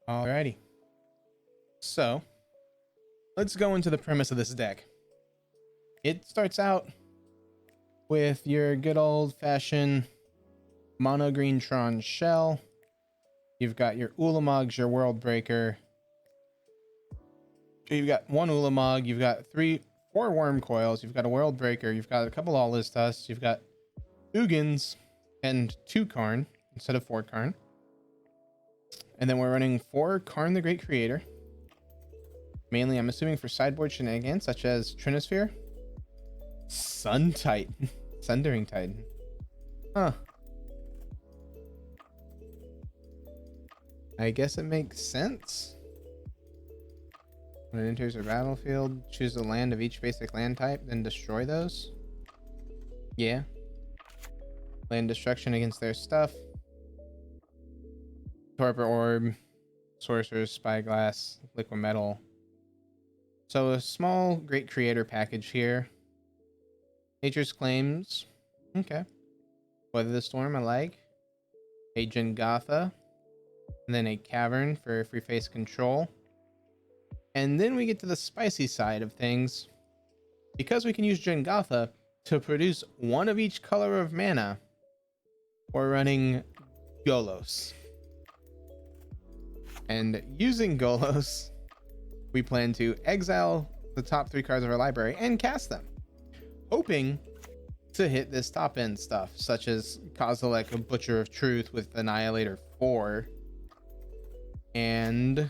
Alrighty. So, let's go into the premise of this deck. It starts out with your good old-fashioned mono green Tron shell. You've got your Ulamogs, your World Breaker. You've got one Ulamog, you've got four Worm Coils, you've got a World Breaker, you've got a couple Allistus, you've got Ugins, and 2 Karn instead of 4 Karn. And then we're running 4 Karn the Great Creator. Mainly, I'm assuming for sideboard shenanigans, such as Trinosphere. Sun Titan. Sundering Titan. Huh. I guess it makes sense. When it enters a battlefield, choose a land of each basic land type, then destroy those. Yeah. Land destruction against their stuff. Torpor Orb, Sorcerer's Spyglass, Liquid Metal. So a small Great Creator package here. Nature's Claims. Okay. Weather the Storm, I like. A Jegantha. And then a Cavern for free face control. And then we get to the spicy side of things. Because we can use Jegantha to produce one of each color of mana, we're running Golos. And using Golos, we plan to exile the top 3 cards of our library and cast them, hoping to hit this top end stuff, such as Kozilek, a Butcher of Truth with Annihilator 4, and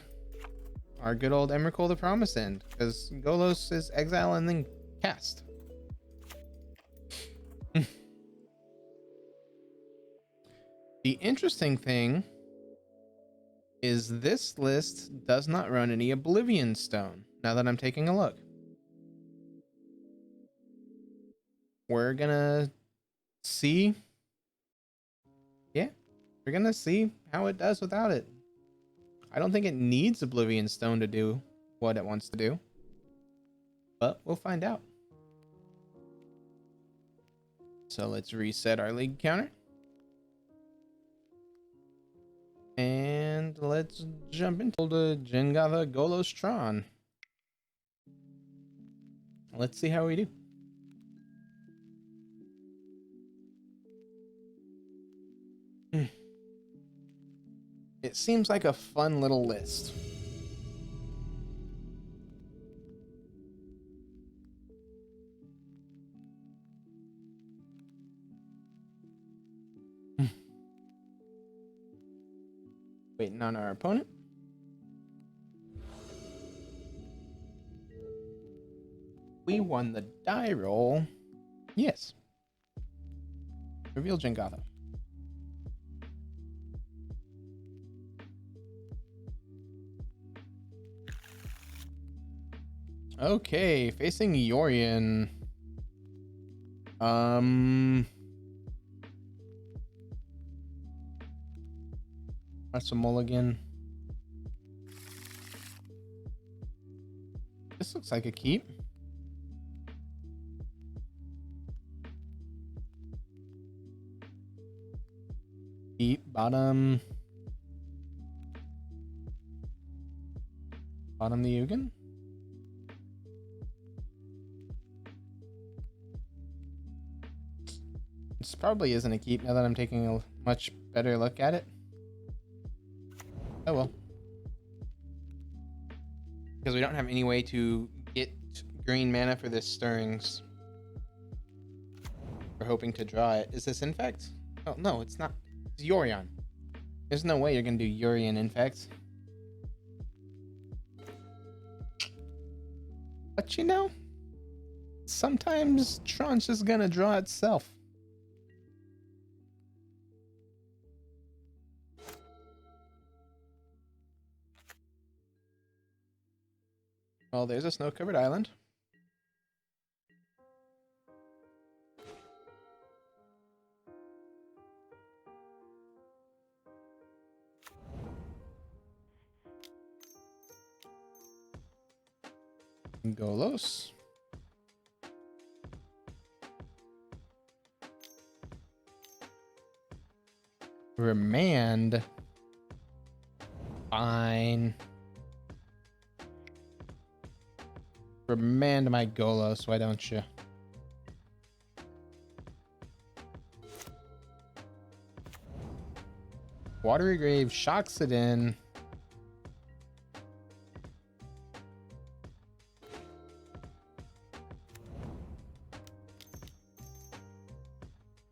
our good old Emrakul the Promise End, because Golos is exile and then cast. The interesting thing is this list does not run any Oblivion Stone, now that I'm taking a look. We're gonna see. Yeah, we're gonna see how it does without it. I don't think it needs Oblivion Stone to do what it wants to do, but we'll find out. So let's reset our league counter. And let's jump into the Jegantha Golos Tron. Let's see how we do. It seems like a fun little list. Waiting on our opponent. We won the die roll. Yes. Reveal Jegantha. Okay, facing Yorion. That's a mulligan. This looks like a keep. Keep, bottom the Ugin. This probably isn't a keep now that I'm taking a much better look at it. Oh well. Because we don't have any way to get green mana for this Stirrings. We're hoping to draw it. Is this Infect? Oh, no, it's not. It's Yorion. There's no way you're going to do Yorion Infect. But you know, sometimes Tron's just going to draw itself. Well, there's a snow-covered island. Golos. Remand. Fine. Remand my Golos, why don't you? Watery Grave shocks it in.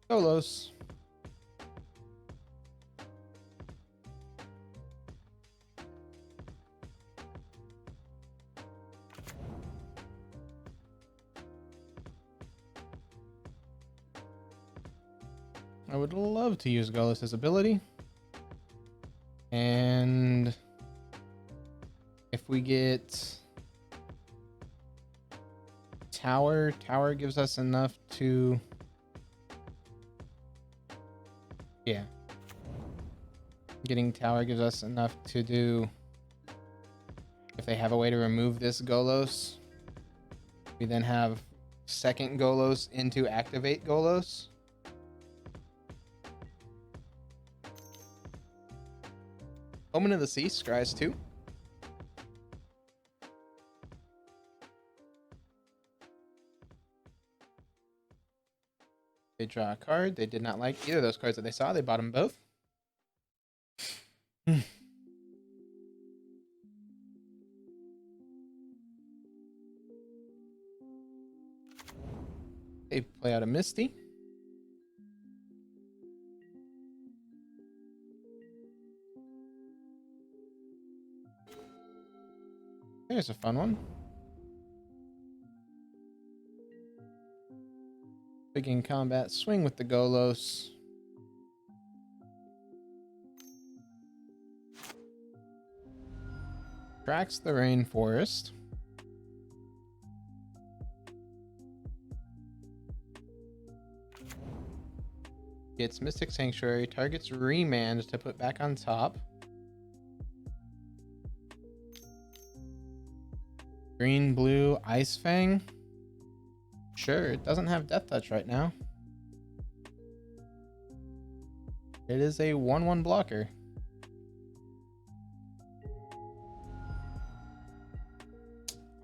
Golos. I would love to use Golos' ability. And if we get Tower gives us enough to... Yeah. Getting Tower gives us enough to do... If they have a way to remove this Golos, we then have second Golos into activate Golos. Omen of the Sea, scries 2. They draw a card. They did not like either of those cards that they saw. They bought them both. They play out a Misty. There's a fun one. Begin combat, swing with the Golos. Tracks the rainforest. Gets Mystic Sanctuary, targets Remand to put back on top. Green, blue, Ice Fang. Sure, it doesn't have Death Touch right now. It is a 1/1 blocker.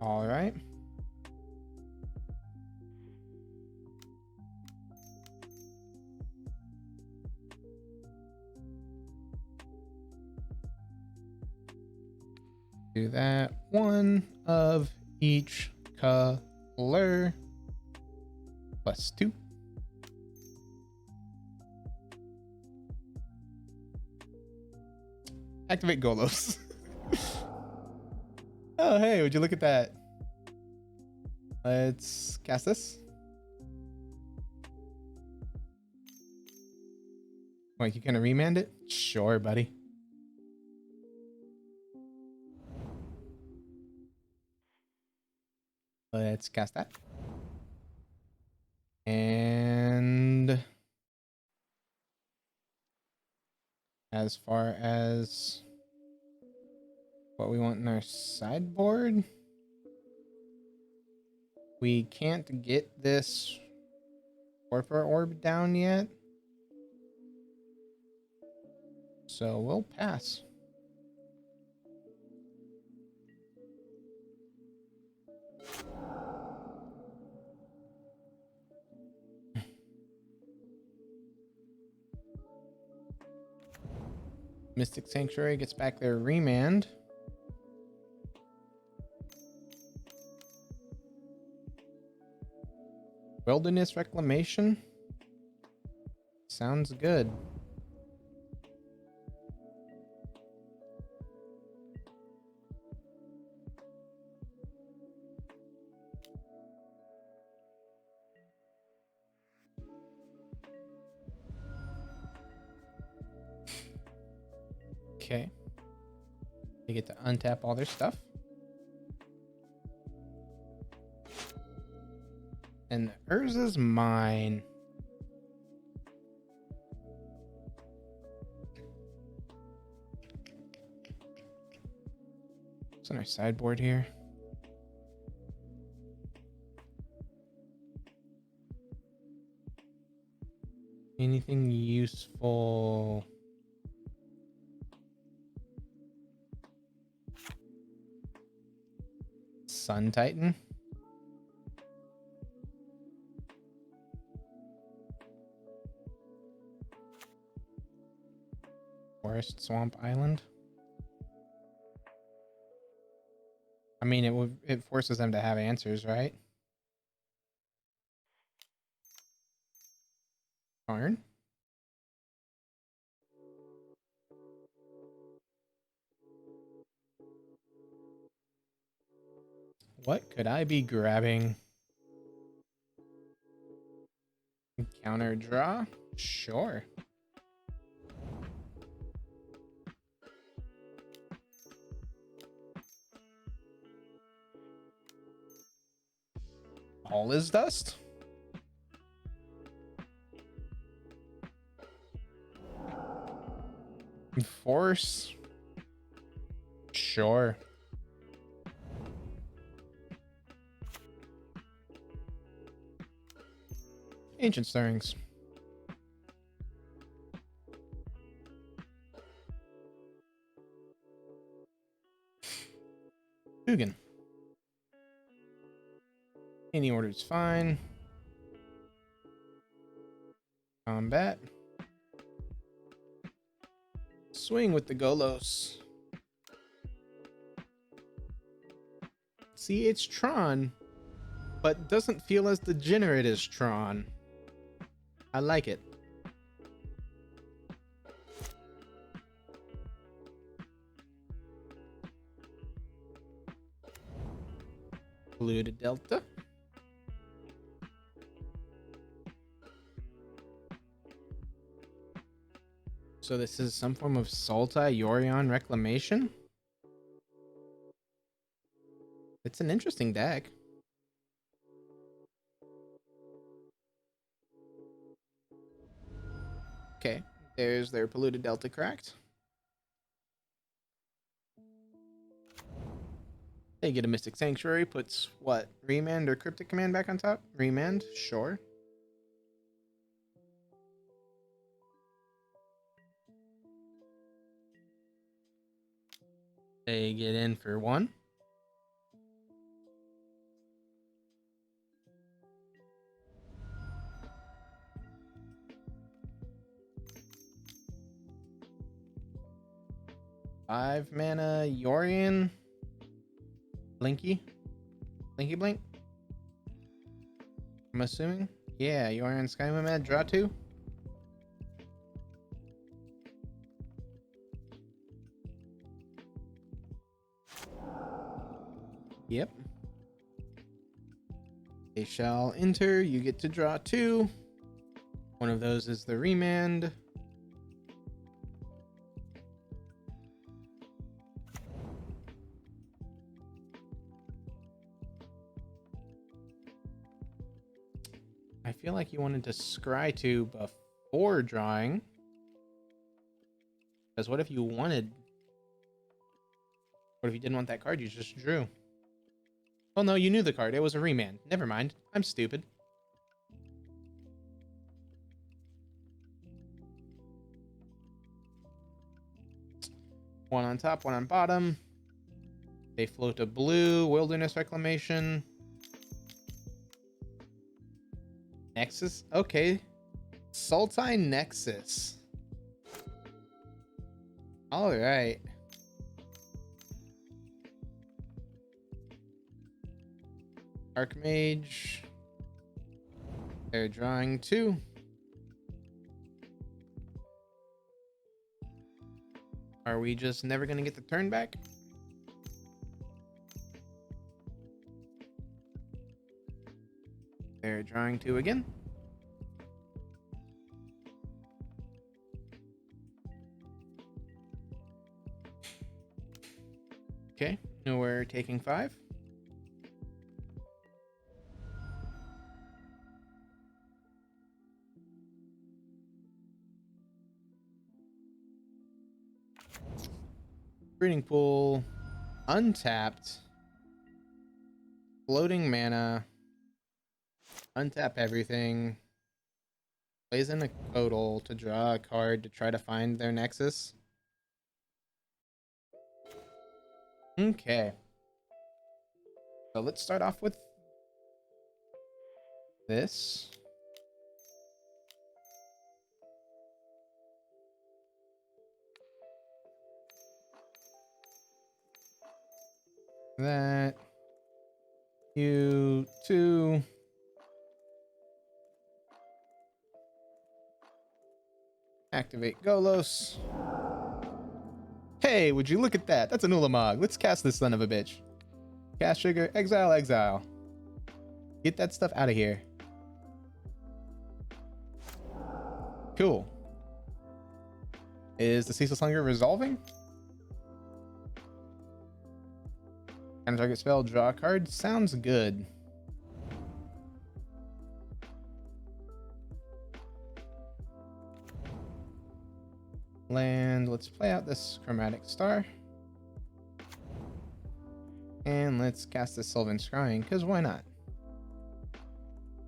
All right. Do that. One of each color. +2. Activate Golos. Oh, hey, would you look at that? Let's cast this. Wait, you gonna remand it? Sure, buddy. Let's cast that. And as far as what we want in our sideboard, we can't get this Orpher Orb down yet. So we'll pass. Mystic Sanctuary gets back their Remand. Wilderness Reclamation. Sounds good. Okay. They get to untap all their stuff. And Urza's mine. What's on our sideboard here? Anything useful? Sun Titan. Forest Swamp Island. I mean, it forces them to have answers, right? Darn. What could I be grabbing? Counter draw? Sure. All is dust? Force? Sure. Ancient Stirrings. Hugin. Any order's fine. Combat. Swing with the Golos. See, it's Tron, but doesn't feel as degenerate as Tron. I like it. Polluted Delta. So this is some form of Sultai Yorion Reclamation? It's an interesting deck. Okay, there's their Polluted Delta cracked. They get a Mystic Sanctuary, puts what? Remand or Cryptic Command back on top? Remand, sure. They get in for 1. Five mana Yorion. Blinky Blink. I'm assuming. Yeah, Yorion Sky Nomad, draw 2. Yep. They shall enter. You get to draw 2. One of those is the remand. I feel like you wanted to scry 2 before drawing. Because what if you wanted... What if you didn't want that card you just drew? Well, no, you knew the card. It was a remand. Never mind. I'm stupid. One on top, one on bottom. They float a blue. Wilderness Reclamation. Nexus? Okay. Sultai Nexus. Alright. Archmage. They're drawing 2. Are we just never gonna get the turn back? They're drawing 2 again. Okay, now we're taking 5. Breeding Pool, untapped, floating mana, untap everything, plays in a Codal to draw a card to try to find their Nexus. Okay. So let's start off with this. That. You two. Activate Golos. Hey, would you look at that? That's an Ulamog. Let's cast this son of a bitch. Cast trigger, exile, exile. Get that stuff out of here. Cool. Is the Ceaseless Hunger resolving? Counter target spell, draw a card. Sounds good. Land. Let's play out this Chromatic Star. And let's cast the Sylvan Scrying, because why not?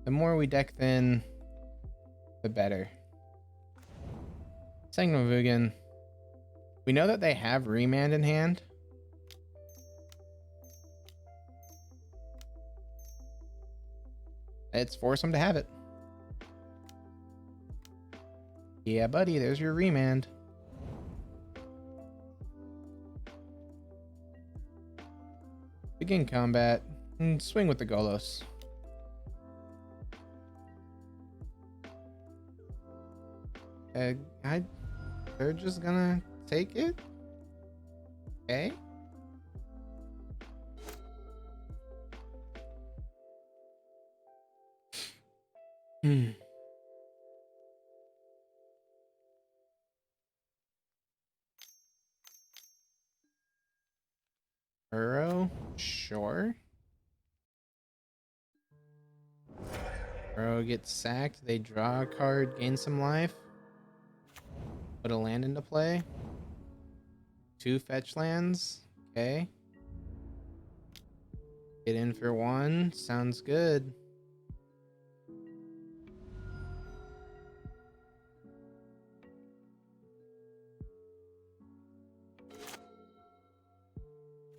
The more we deck thin, the better. Sangmavugan. We know that they have Remand in hand. Let's force them to have it. Yeah, buddy, there's your Remand. Begin combat and swing with the Golos. They're just gonna take it? Okay. Burrow? Sure. Burrow gets sacked. They draw a card, gain some life. Put a land into play. 2 fetch lands. Okay. Get in for 1. Sounds good.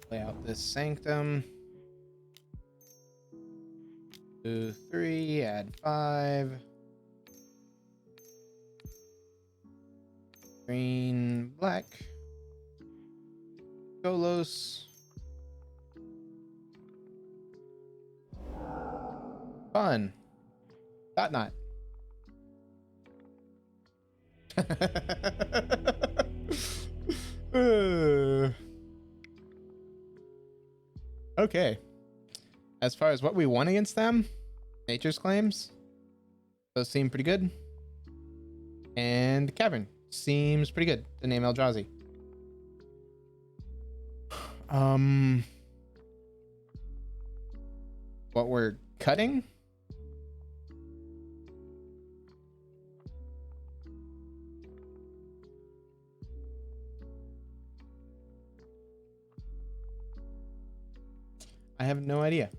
Play out this Sanctum. 2, 3, add 5. Green, black. Golos. Fun. Not. Okay. As far as what we won against them, Nature's Claims, those seem pretty good. And Cavern seems pretty good, to name Eldrazi. What we're cutting? I have no idea.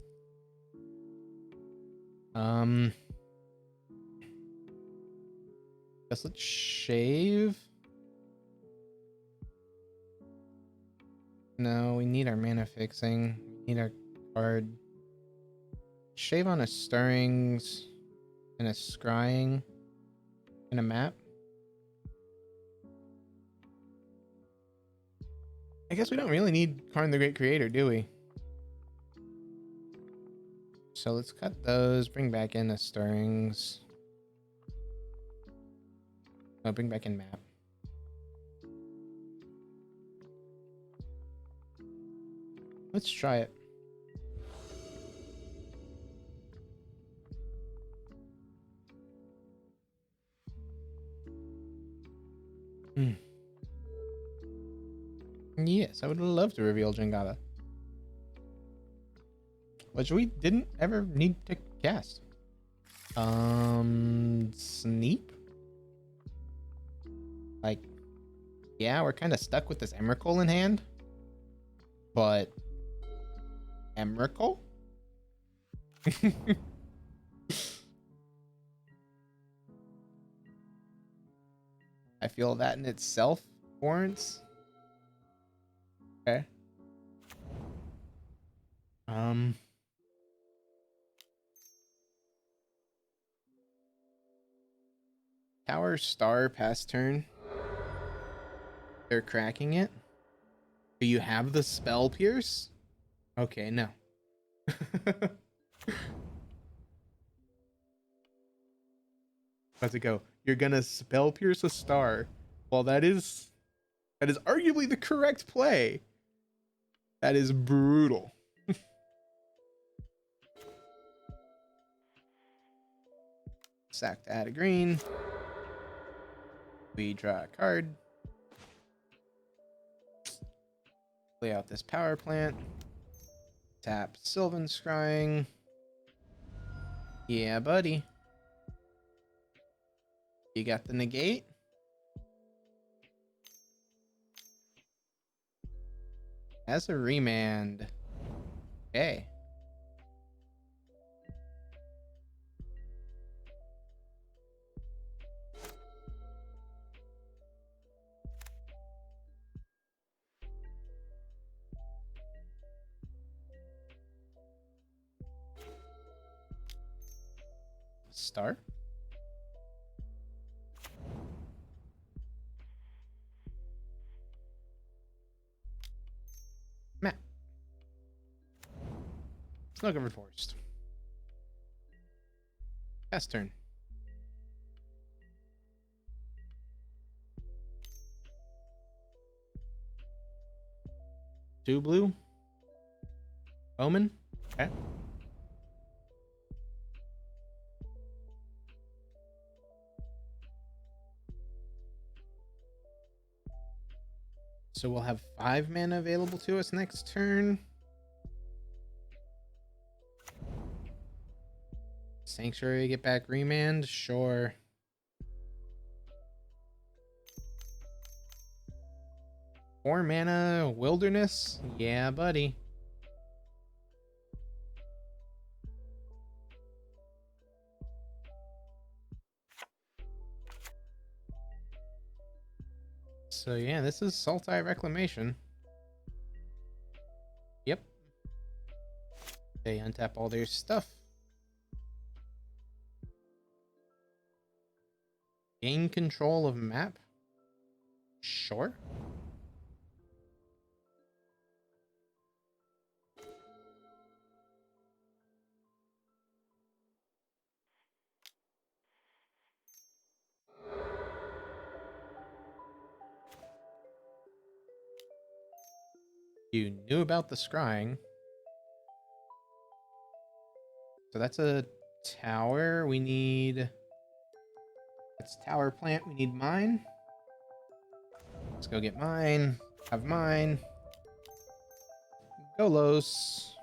Guess let's shave. No, we need our mana fixing. We need our card. Shave on a Stirrings and a Scrying and a map. I guess we don't really need Karn the Great Creator, do we? So let's cut those, bring back in the Stirrings. No, bring back in map. Let's try it. Yes, I would love to reveal Jegantha, which we didn't ever need to cast. Sneap? Like, yeah, we're kind of stuck with this Emrakul in hand, but Emrakul? I feel that in itself warrants. Okay. tower star past turn? They're cracking it? Do you have the spell pierce? Okay, no. About to go. You're gonna spell pierce a star. Well, that is arguably the correct play. That is brutal. Sack to add a green. We draw a card. Play out this power plant. Tap Sylvan Scrying. Yeah, buddy. You got the negate? As a remand. Okay. Star? Map. Snow covered forest. Pass turn. Two blue. Omen. Okay. So we'll have 5 mana available to us next turn. Sanctuary, get back remand? Sure. Four mana wilderness? Yeah, buddy. So yeah, this is Sultai Reclamation. Yep. They untap all their stuff. Gain control of map? Sure. You knew about the scrying. So that's a tower. We need... That's tower plant. We need mine. Let's go get mine. Have mine. Golos.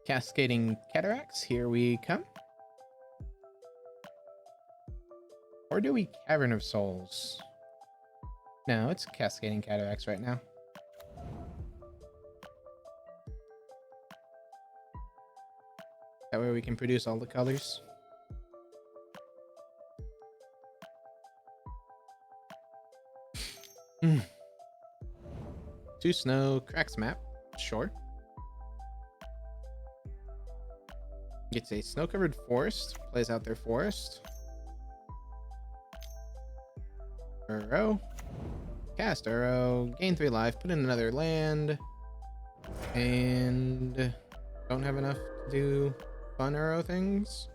Cascading Cataracts. Here we come. Or do we Cavern of Souls? No, it's Cascading Cataracts right now. That way we can produce all the colors. Two snow, cracks map. Sure. Gets a snow-covered forest. Plays out their forest. Arrow. Cast arrow. Gain 3 life. Put in another land. And don't have enough to do fun arrow things.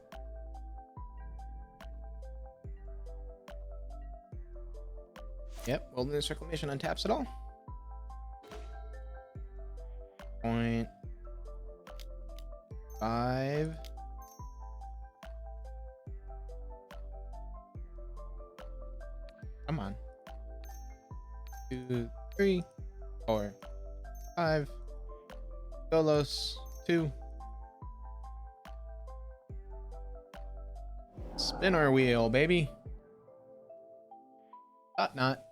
Yep, Wilderness Reclamation untaps it all. Point 5. Come on. 2, 3, 4, 5. Golos 2. Spin our wheel, baby. Thought not.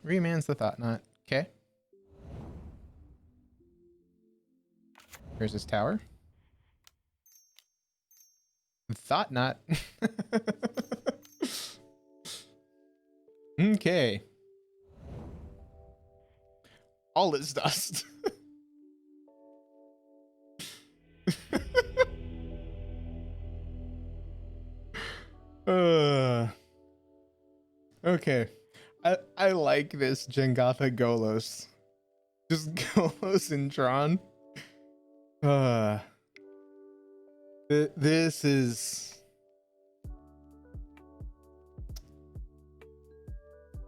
Reman's the thought not. Okay. Here's his tower. Thought not. Okay. All is dust. Uh, okay. I like this Jegantha Golos. Just Golos and Tron. Uh, this is...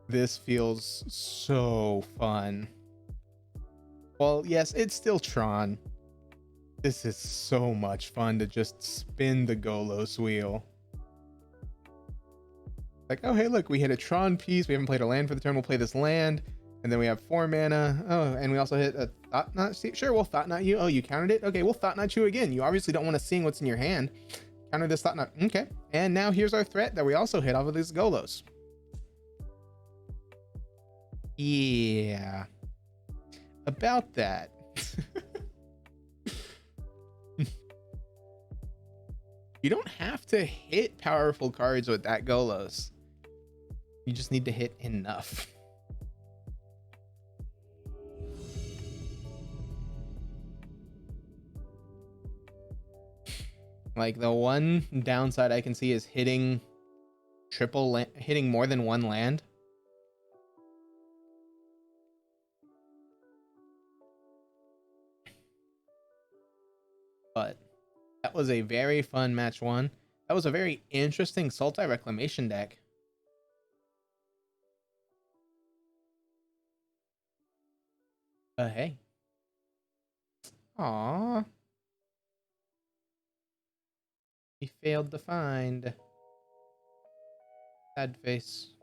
This feels so fun. Well, yes, it's still Tron. This is so much fun to just spin the Golos wheel. Like, oh, hey, look, we hit a Tron piece. We haven't played a land for the turn. We'll play this land. And then we have 4 mana. Oh, and we also hit a Thought Knot. Sure, we'll Thought Knot you. Oh, you countered it? Okay, we'll Thought Knot you again. You obviously don't want to see what's in your hand. Counter this Thought Knot. Okay. And now here's our threat that we also hit off of this Golos. Yeah. About that. You don't have to hit powerful cards with that Golos. You just need to hit enough. Like, the one downside I can see is hitting hitting more than one land. But that was a very fun match 1. That was a very interesting Sultai Reclamation deck. Hey. Aww. He failed to find. Sad face.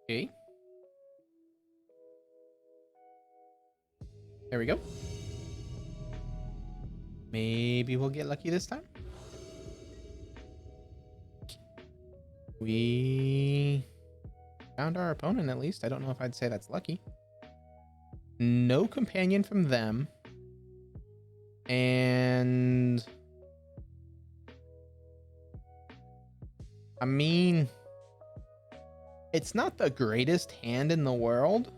Okay. There we go. Maybe we'll get lucky this time. We found our opponent, at least. I don't know if I'd say that's lucky. No companion from them. And... I mean... It's not the greatest hand in the world.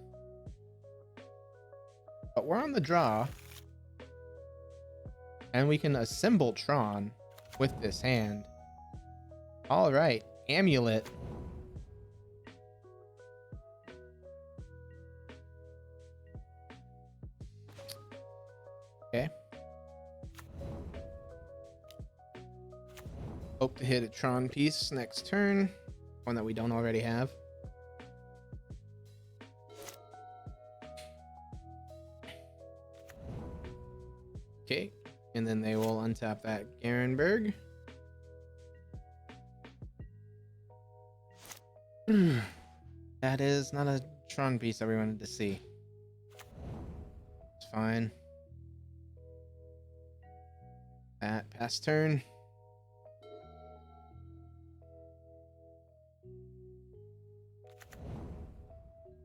But we're on the draw. And we can assemble Tron with this hand. Alright, Amulet. Okay. Hope to hit a Tron piece next turn. One that we don't already have. Okay. And then they will untap that Garenberg. That is not a Tron piece that we wanted to see. It's fine. That pass turn.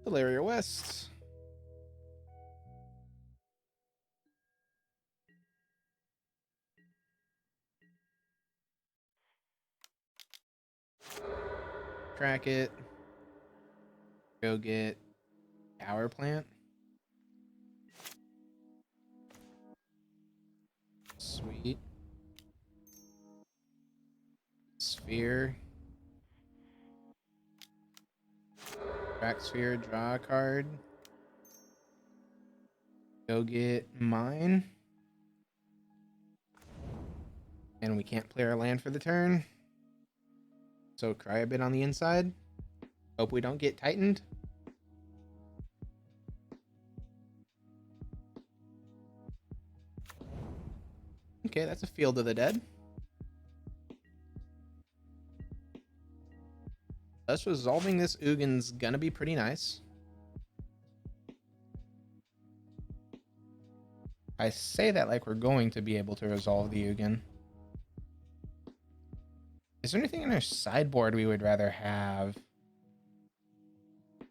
Valeria West. Track it. Go get power plant. Sweet. Sphere. Track sphere, draw a card. Go get mine. And we can't play our land for the turn. So cry a bit on the inside. Hope we don't get tightened. Okay, that's a Field of the Dead. Us resolving this Ugin's gonna be pretty nice. I say that like we're going to be able to resolve the Ugin. Is there anything in our sideboard we would rather have?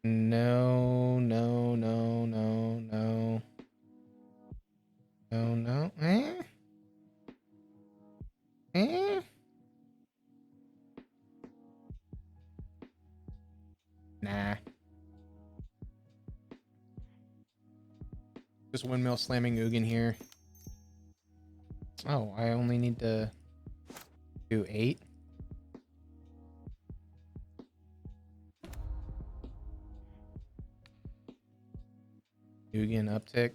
No, no, no, no, no. No, no. Nah. Just windmill slamming Ugin here. Oh, I only need to do 8. Ugin uptick.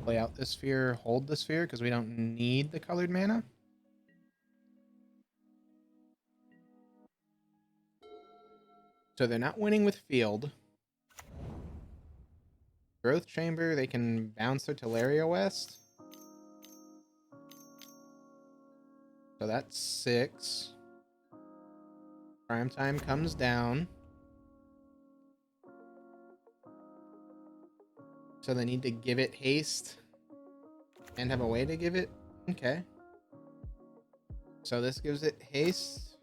Play out this sphere, hold the sphere, because we don't need the colored mana. So they're not winning with field. Growth Chamber, they can bounce their Teleria West. So that's 6. Prime time comes down. So they need to give it haste and have a way to give it. Okay. So this gives it haste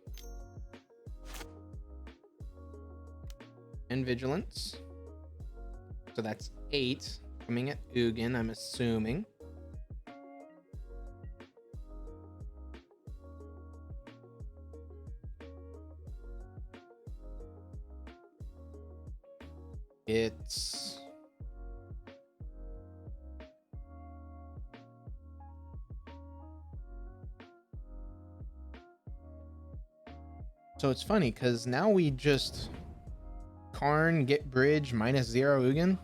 and vigilance. So that's 8 coming at Ugin, I'm assuming. It's so it's funny because now we just Karn, get bridge, -0 Ugin.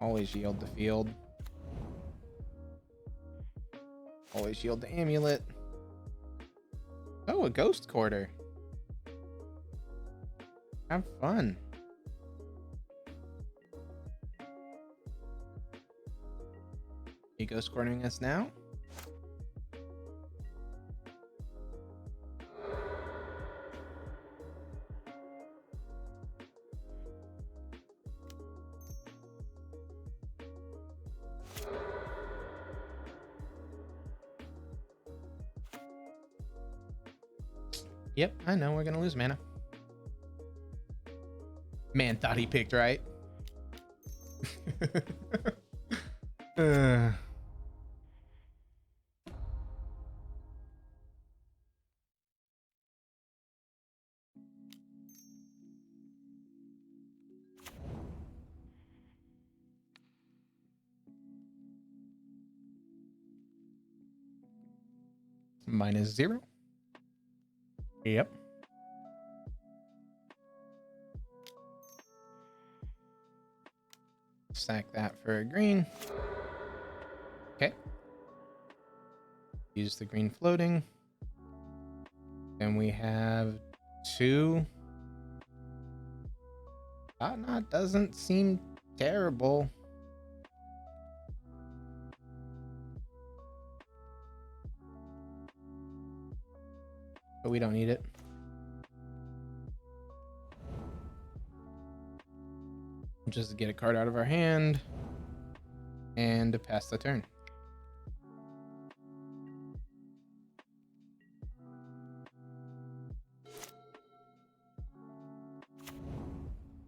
Always yield the field. Always yield the amulet. Oh, a ghost quarter. Have fun. You ghost quartering us now? Yep, I know we're gonna lose mana. Man thought he picked right. uh. -0. Yep. Sack that for a green. Okay. Use the green floating. Then we have 2. Not doesn't seem terrible. But we don't need it. Just to get a card out of our hand and to pass the turn.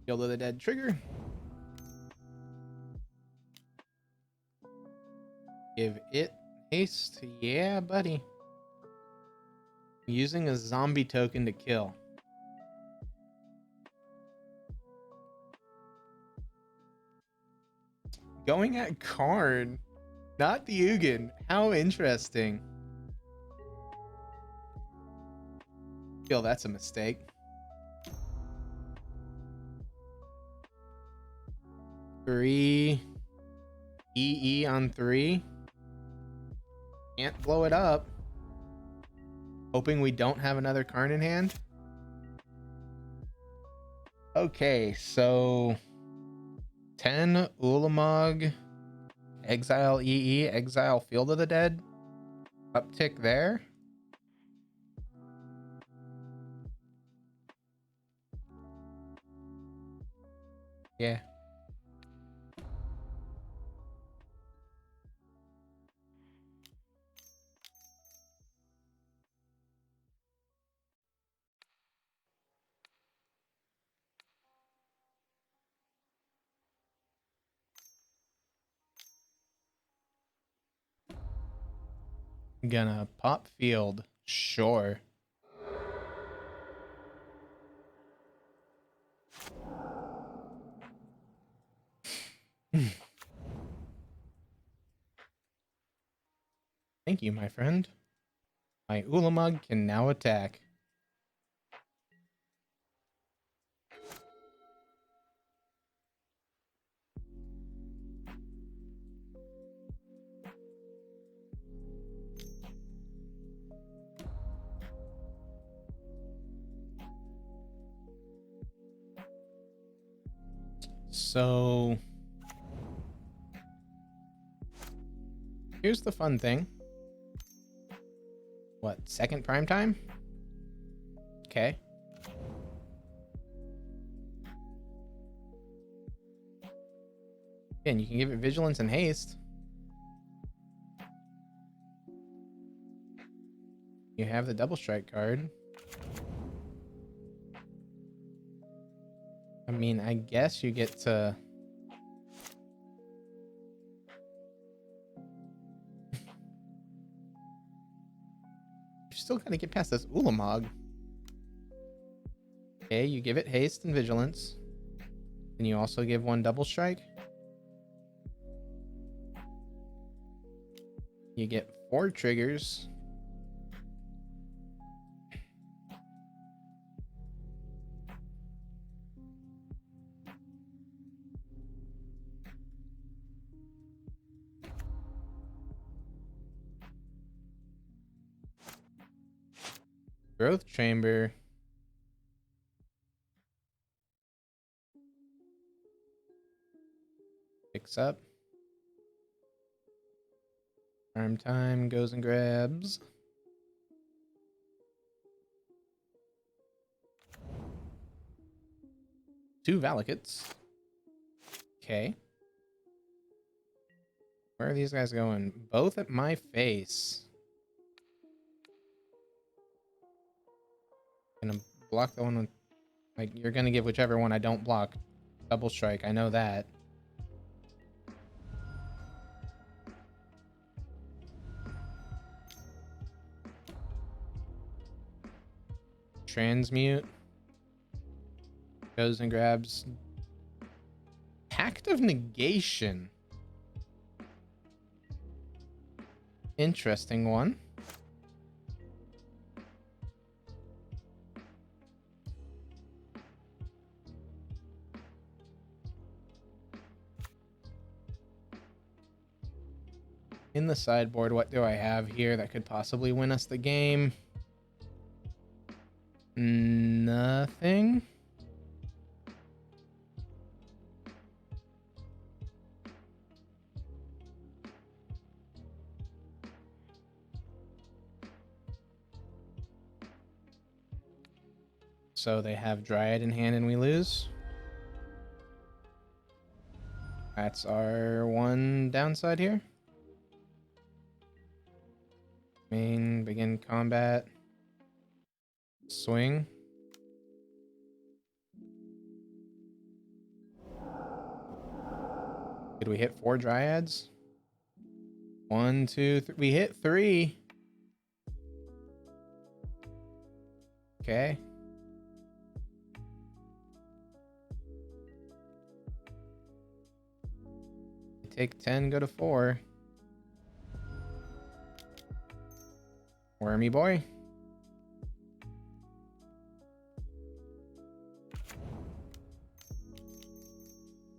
Guild of the Dead trigger. Give it haste. Yeah, buddy. Using a zombie token to kill. Going at Karn, not the Ugin. How interesting. Feel that's a mistake. Three EE on 3. Can't blow it up. Hoping we don't have another Karn in hand. Okay, so 10 Ulamog, exile EE, exile Field of the Dead. Uptick there. Yeah. Gonna pop field. Sure. Thank you, my friend. My Ulamog can now attack. So here's the fun thing. What, second prime time? Okay. Again, you can give it vigilance and haste. You have the double strike card. I mean, I guess you get to... You're still gonna get past this Ulamog. Okay, you give it haste and vigilance. Then you also give one double strike. You get 4 triggers. Growth Chamber. Picks up. Prime time goes and grabs. Two Valakuts. Okay. Where are these guys going? Both at my face. Gonna block the one with... Like, you're gonna give whichever one I don't block double strike. I know that. Transmute. Goes and grabs Pact of Negation. Interesting one. In the sideboard, what do I have here that could possibly win us the game? Nothing. So they have Dryad in hand and we lose. That's our one downside here. Main, begin combat. Swing. Did we hit 4 Dryads? 1, 2, 3. We hit 3. Okay. Take 10, go to 4. Wormy boy.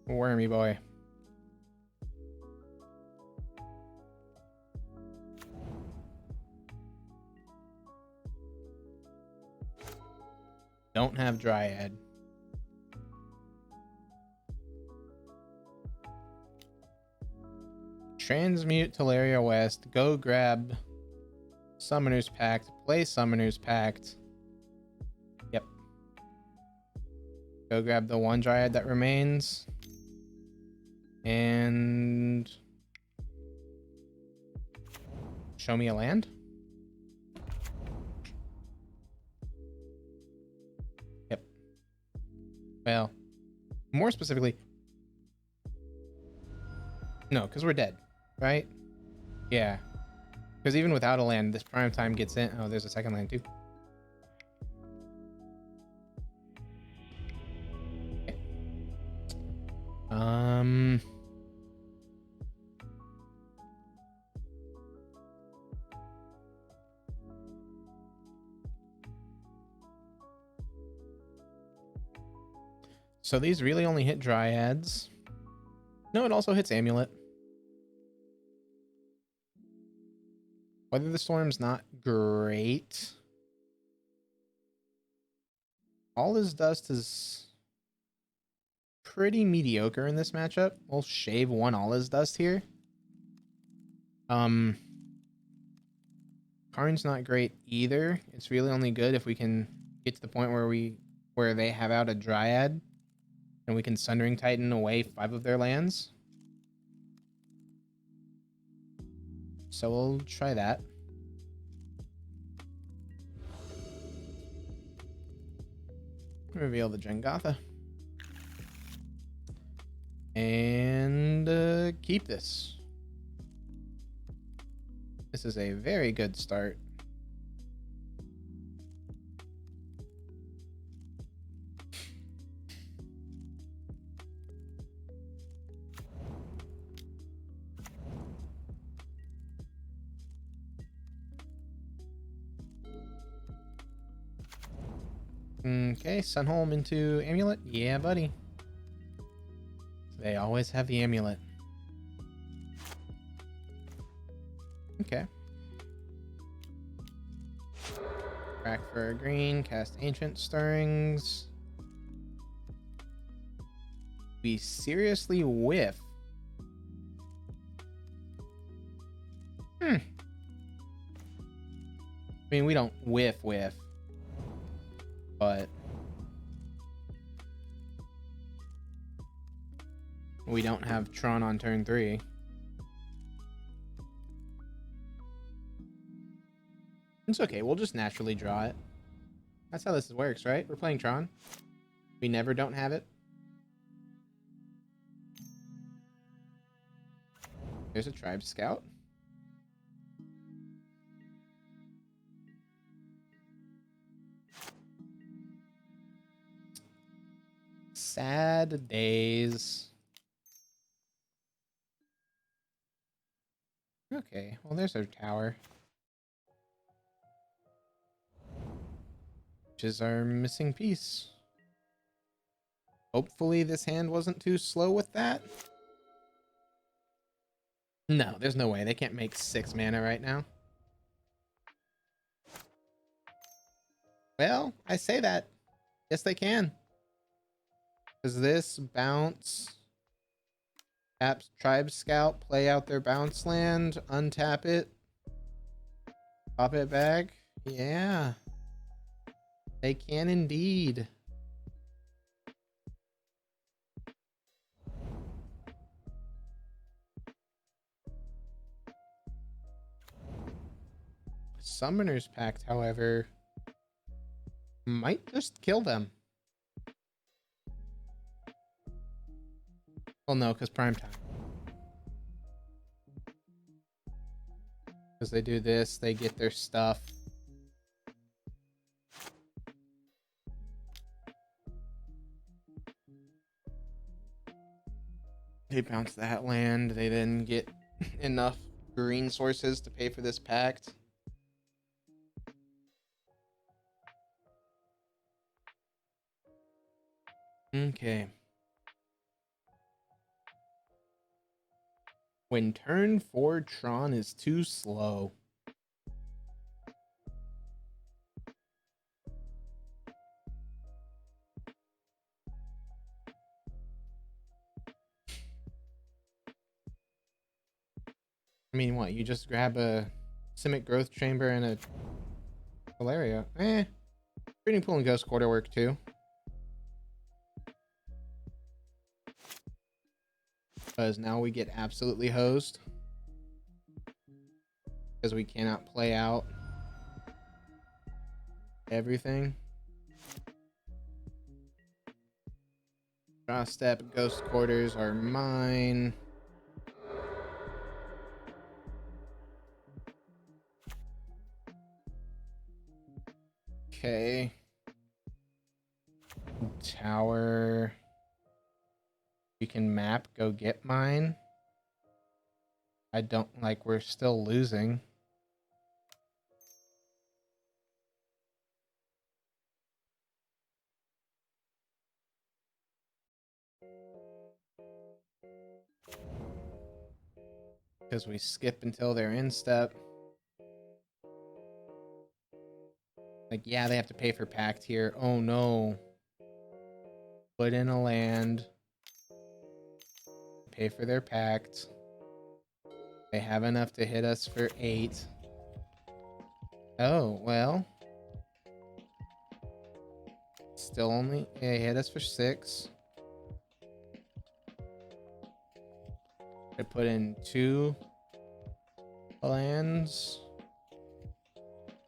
Wormy boy. Don't have Dryad. Transmute Teleria West. Go grab Summoner's Pact. Play Summoner's Pact. Yep. Go grab the one Dryad that remains. And... show me a land? Yep. Well, more specifically... no, because we're dead, right? Yeah. Because even without a land, this prime time gets in. Oh, there's a second land too. Okay. So these really only hit Dryads. No, it also hits Amulet. Weather the Storm's not great. All his dust is pretty mediocre in this matchup. We'll shave one all his dust here. Karn's not great either. It's really only good if we can get to the point where they have out a Dryad and we can Sundering Titan away 5 of their lands. So we'll try that. Reveal the Jegantha. And keep this. This is a very good start. Okay, Sunholm into Amulet. Yeah, buddy. They always have the Amulet. Okay. Crack for a green, cast Ancient Stirrings. We seriously whiff. I mean, we don't whiff, but we don't have Tron on turn 3. It's okay, we'll just naturally draw it. That's how this works, right? We're playing Tron. We never don't have it. There's a Tribe Scout. Sad days. Okay, well there's our tower. Which is our missing piece. Hopefully this hand wasn't too slow with that. No, there's no way. They can't make 6 mana right now. Well, I say that. Yes, they can. Does this bounce? Tap Tribe Scout, play out their bounce land, untap it, pop it back. Yeah. They can indeed. Summoner's Pact, however, might just kill them. Well, no, because prime time. Because they do this, they get their stuff. They bounce that land, they then get enough green sources to pay for this pact. Okay. When turn 4 Tron is too slow. I mean, what? You just grab a Simic Growth Chamber and a Valeria. Breeding Pool and Ghost Quarter work too. Because now we get absolutely hosed. Because we cannot play out everything. Draw Step, Ghost Quarters are mine. Okay. Tower. You can map, go get mine. I don't like, we're still losing. Because we skip until they're in step. Like, yeah, they have to pay for pact here. Oh no. Put in a land. Pay for their pact. They have enough to hit us for 8. Oh, well. Still only, they hit us for 6. I put in 2 lands.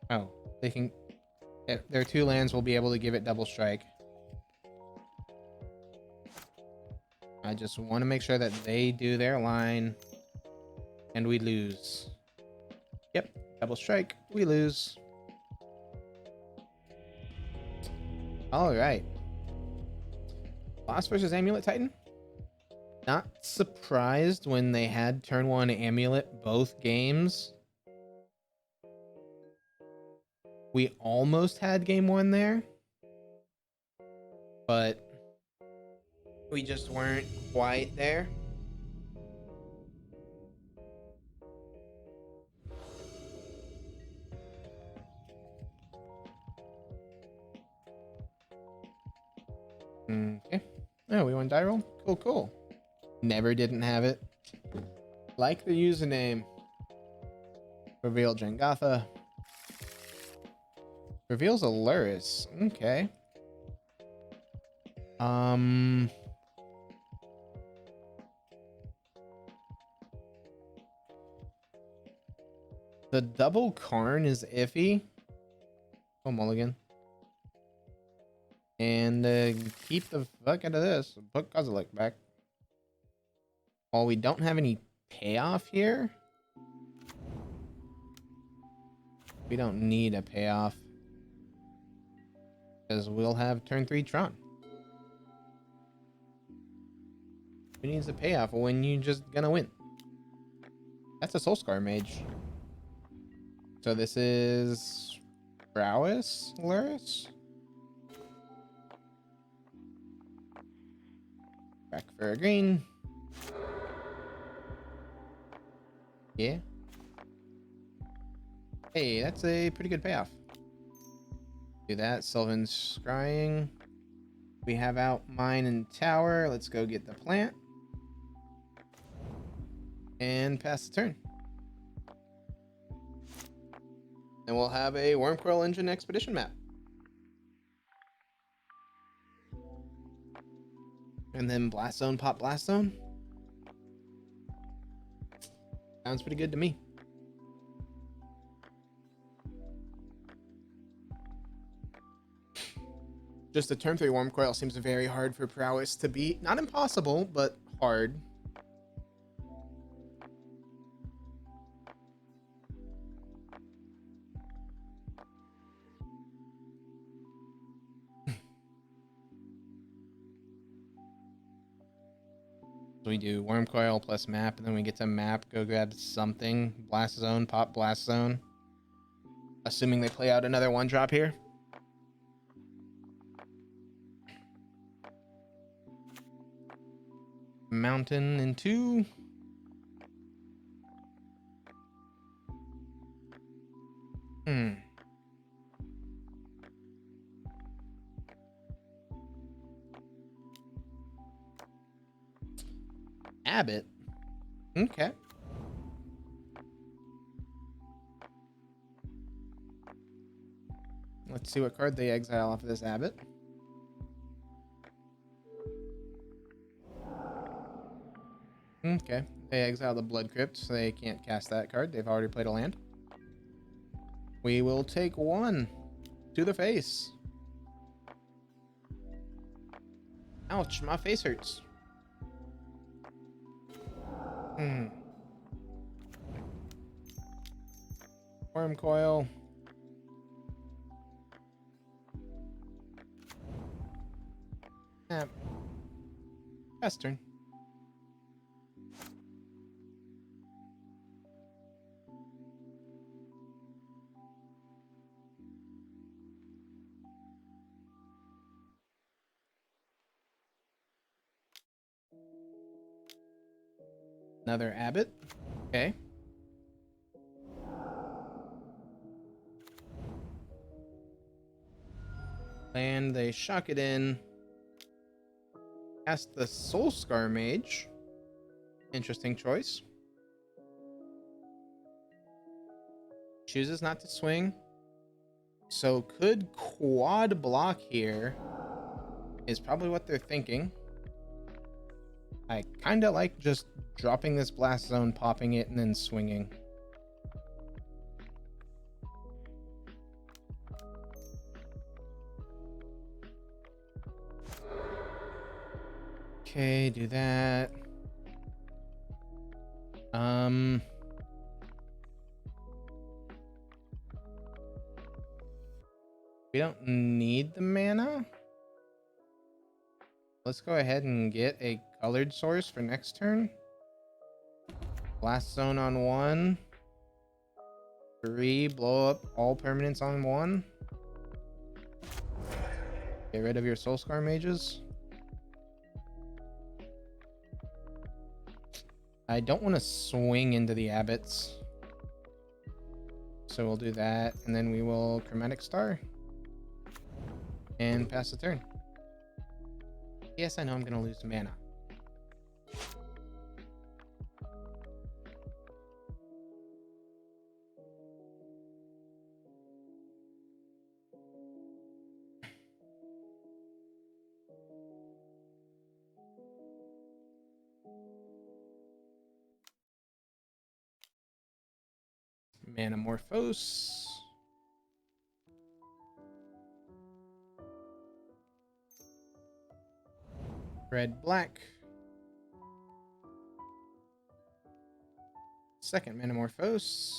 Oh, they can, their 2 lands will be able to give it double strike. I just want to make sure that they do their line and we lose. Yep, double strike, we lose. All right. Boss versus Amulet Titan. Not surprised when they had turn 1 Amulet both games. We almost had game 1 there, but we just weren't quite there. Okay. Oh, we won die roll? Cool, cool. Never didn't have it. Like the username. Reveal Jegantha. Reveals a Luris. Okay. The double Karn is iffy. Oh, mulligan. And keep the fuck out of this. Put Kozilek back. While we don't have any payoff here, we don't need a payoff. Because we'll have turn 3 Tron. Who needs a payoff when you just gonna win? That's a Soulscar Mage. So this is Prowess Luris? Back for a green. Yeah. Hey, that's a pretty good payoff. Do that. Sylvan's scrying. We have out mine and tower. Let's go get the plant. And pass the turn. And we'll have a Wormcoil Engine Expedition map. And then Blast Zone, pop Blast Zone. Sounds pretty good to me. Just the turn 3 Wormcoil seems very hard for Prowess to beat. Not impossible, but hard. So we do Wormcoil plus map, and then we get to map, go grab something. Blast Zone, pop Blast Zone. Assuming they play out another 1-drop here. Mountain in 2. Abbott. Okay. Let's see what card they exile off of this Abbott. Okay. They exile the Blood Crypt, so they can't cast that card. They've already played a land. We will take 1 to the face. Ouch, my face hurts. Wormcoil. Pass turn. Another abbot. Okay. And they shock it in. Cast the Soul Scar Mage. Interesting choice. Chooses not to swing. So could quad block here. Is probably what they're thinking. I kind of like just dropping this blast zone, popping it, and then swinging. Okay, do that. We don't need the mana. Let's go ahead and get a colored source for next turn. Blast zone on 1. 3, blow up all permanents on 1. Get rid of your Soul Scar mages. I don't want to swing into the abbots. So we'll do that, and then we will Chromatic Star. And pass the turn. Yes, I know I'm going to lose mana. Manamorphose. Red, black. Second Manamorphose.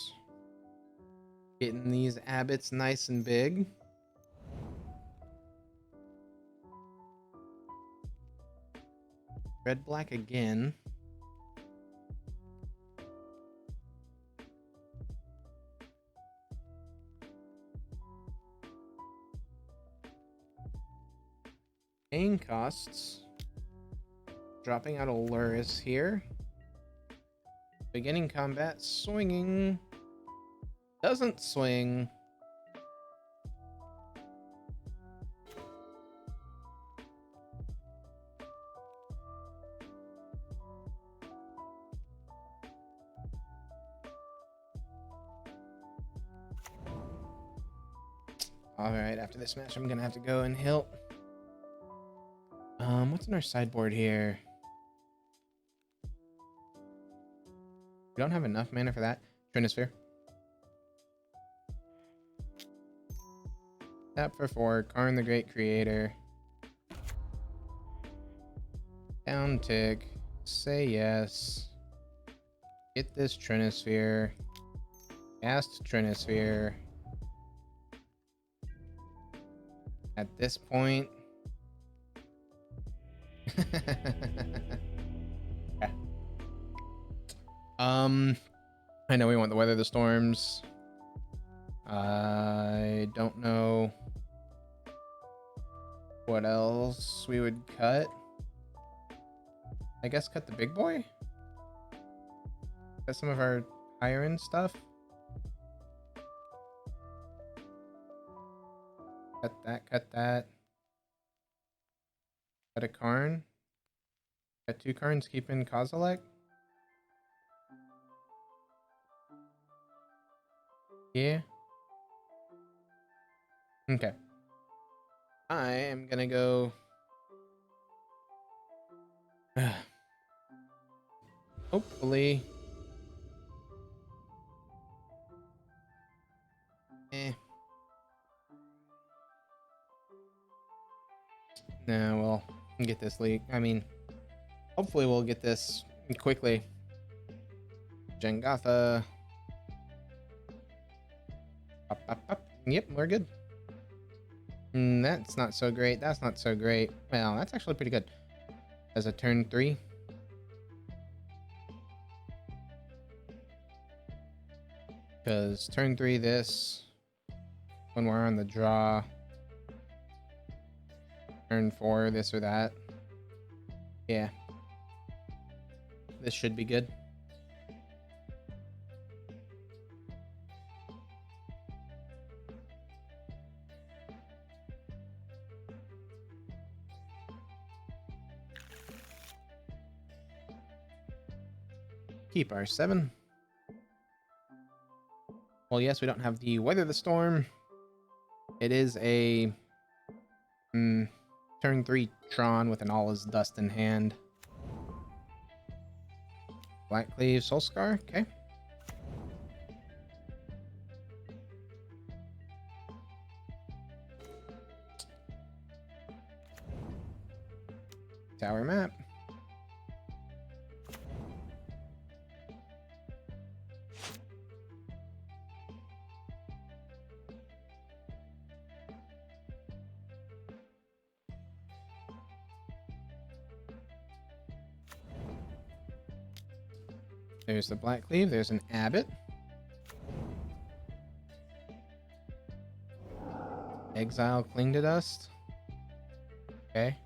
Getting these abbots nice and big. Red, black again. Paying costs. Dropping out a Luris here. Beginning combat, swinging. Doesn't swing. Alright, after this match, I'm gonna have to go and hilt. What's in our sideboard here? We don't have enough mana for that. Trinisphere. Tap for 4. Karn the Great Creator. Down tick. Say yes. Get this Trinisphere. Cast Trinisphere. At this point... yeah. I know we want the Weather the Storms. I don't know what else we would cut. I guess cut the big boy? Cut some of our higher end stuff. Cut that, cut that. Cut a Karn. Got 2 Karns, keep in Kozilek. Yeah. Okay. I am gonna go... hopefully... No, we'll get this leak. I mean, hopefully we'll get this quickly. Jegantha. Up, up, up. Yep, we're good. That's not so great. That's not so great. Well, that's actually pretty good. as a turn 3. Because turn 3 this, when we're on the draw, turn 4 this or that. Yeah. This should be good. Keep our 7. Well, yes, we don't have the Weather the Storm. It is a turn 3 Tron with an All Is Dust in hand. Blackcleave Soulscar, okay. Tower map. There's the Blackcleave, there's an Abbot. Exile Cling to Dust. Okay.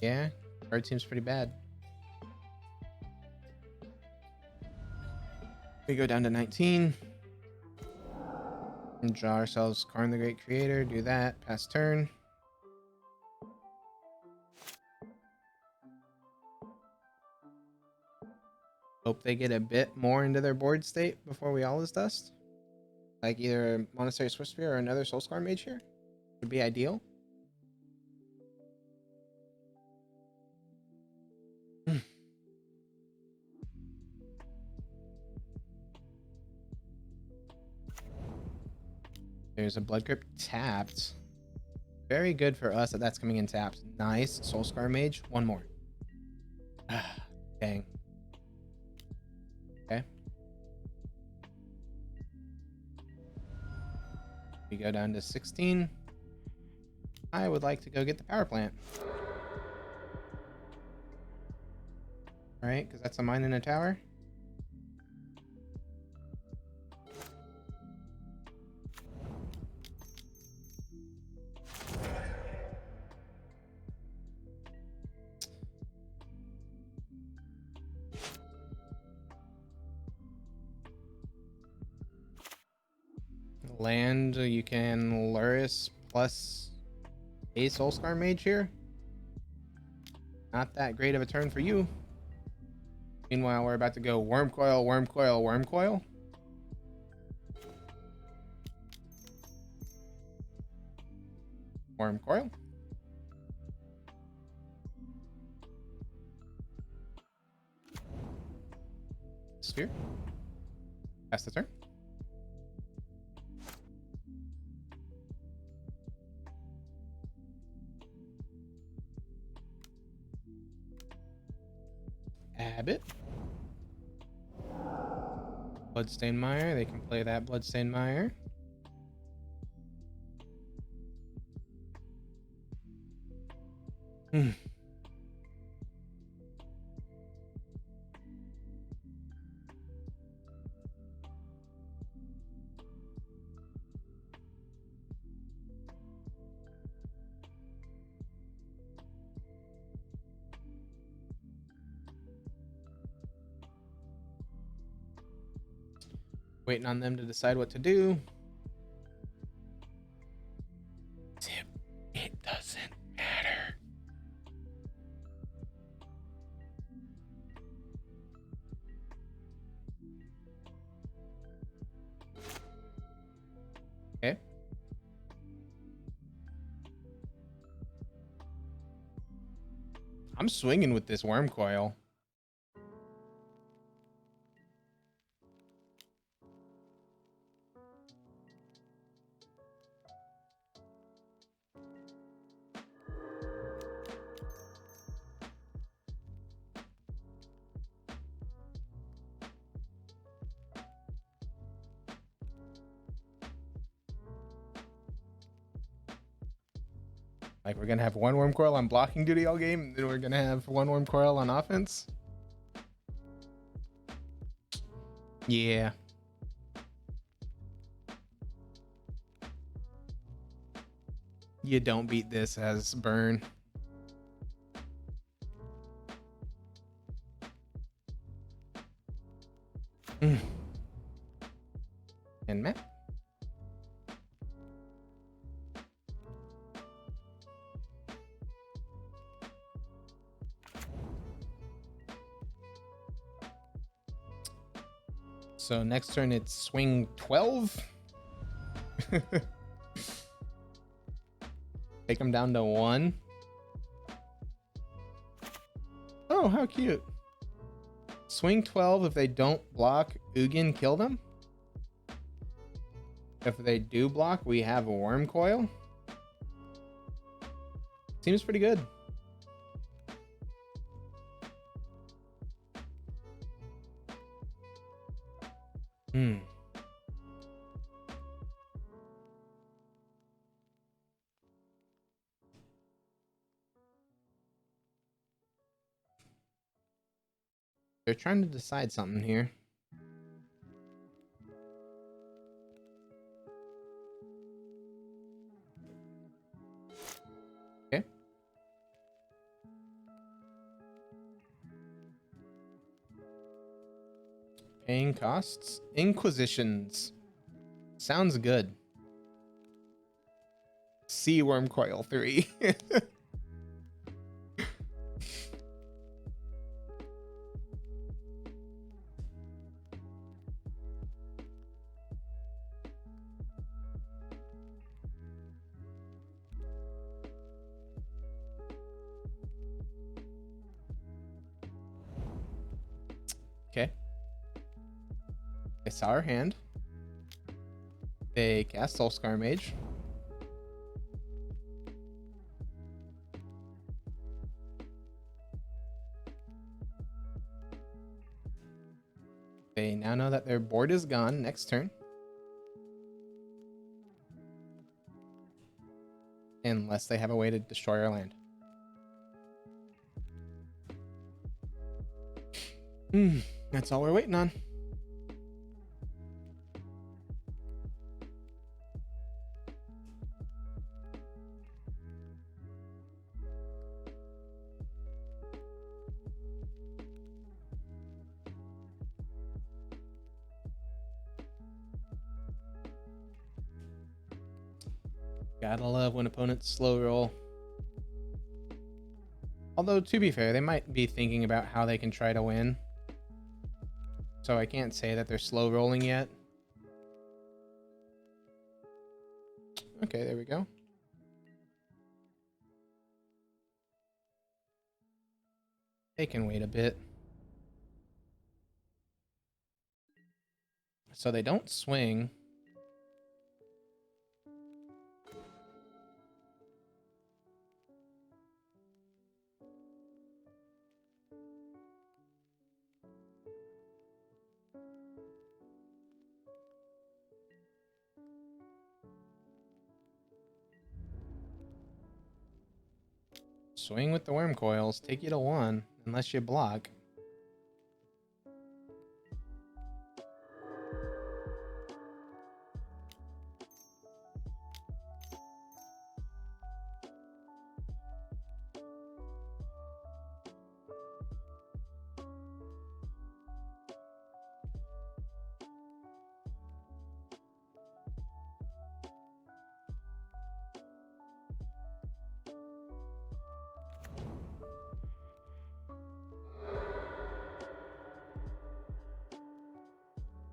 Yeah, card seems pretty bad. We go down to 19. And draw ourselves Karn the Great Creator, do that, pass turn. Hope they get a bit more into their board state before we All Is Dust. Like either a Monastery Swiftspear or another Soulscar Mage here. Would be ideal. There's a Blood Grip tapped. Very good for us that that's coming in tapped. Nice. Soulscar Mage. One more. Dang. Okay. We go down to 16. I would like to go get the power plant. Alright, because that's a mine and a tower. Land, you can Luris plus a Soulscar Mage here. Not that great of a turn for you. Meanwhile, we're about to go Worm Coil, Worm Coil, Worm Coil. Worm Coil. Sphere. Pass the turn. Abbot. Bloodstained Mire. They can play that Bloodstained Mire. Waiting on them to decide what to do. Tip, it doesn't matter. Okay. I'm swinging with this Worm Coil. Like, we're gonna have one worm coil on blocking duty all game, and then we're gonna have one worm coil on offense? Yeah. You don't beat this as burn. And Matt? So next turn it's swing 12. Take them down to 1. Oh, how cute. Swing 12. If they don't block, Ugin kill them. If they do block, we have a worm coil. Seems pretty good. They're trying to decide something here. Okay. Paying costs. Inquisitions. Sounds good. Sea worm coil 3. Okay. They saw our hand. They cast Soulscar Mage. They now know that their board is gone next turn. Unless they have a way to destroy our land. That's all we're waiting on. Gotta love when opponents slow roll. Although, to be fair, they might be thinking about how they can try to win. So I can't say that they're slow rolling yet. Okay, there we go. They can wait a bit. So they don't swing. Swing with the worm coils, take you to 1, unless you block.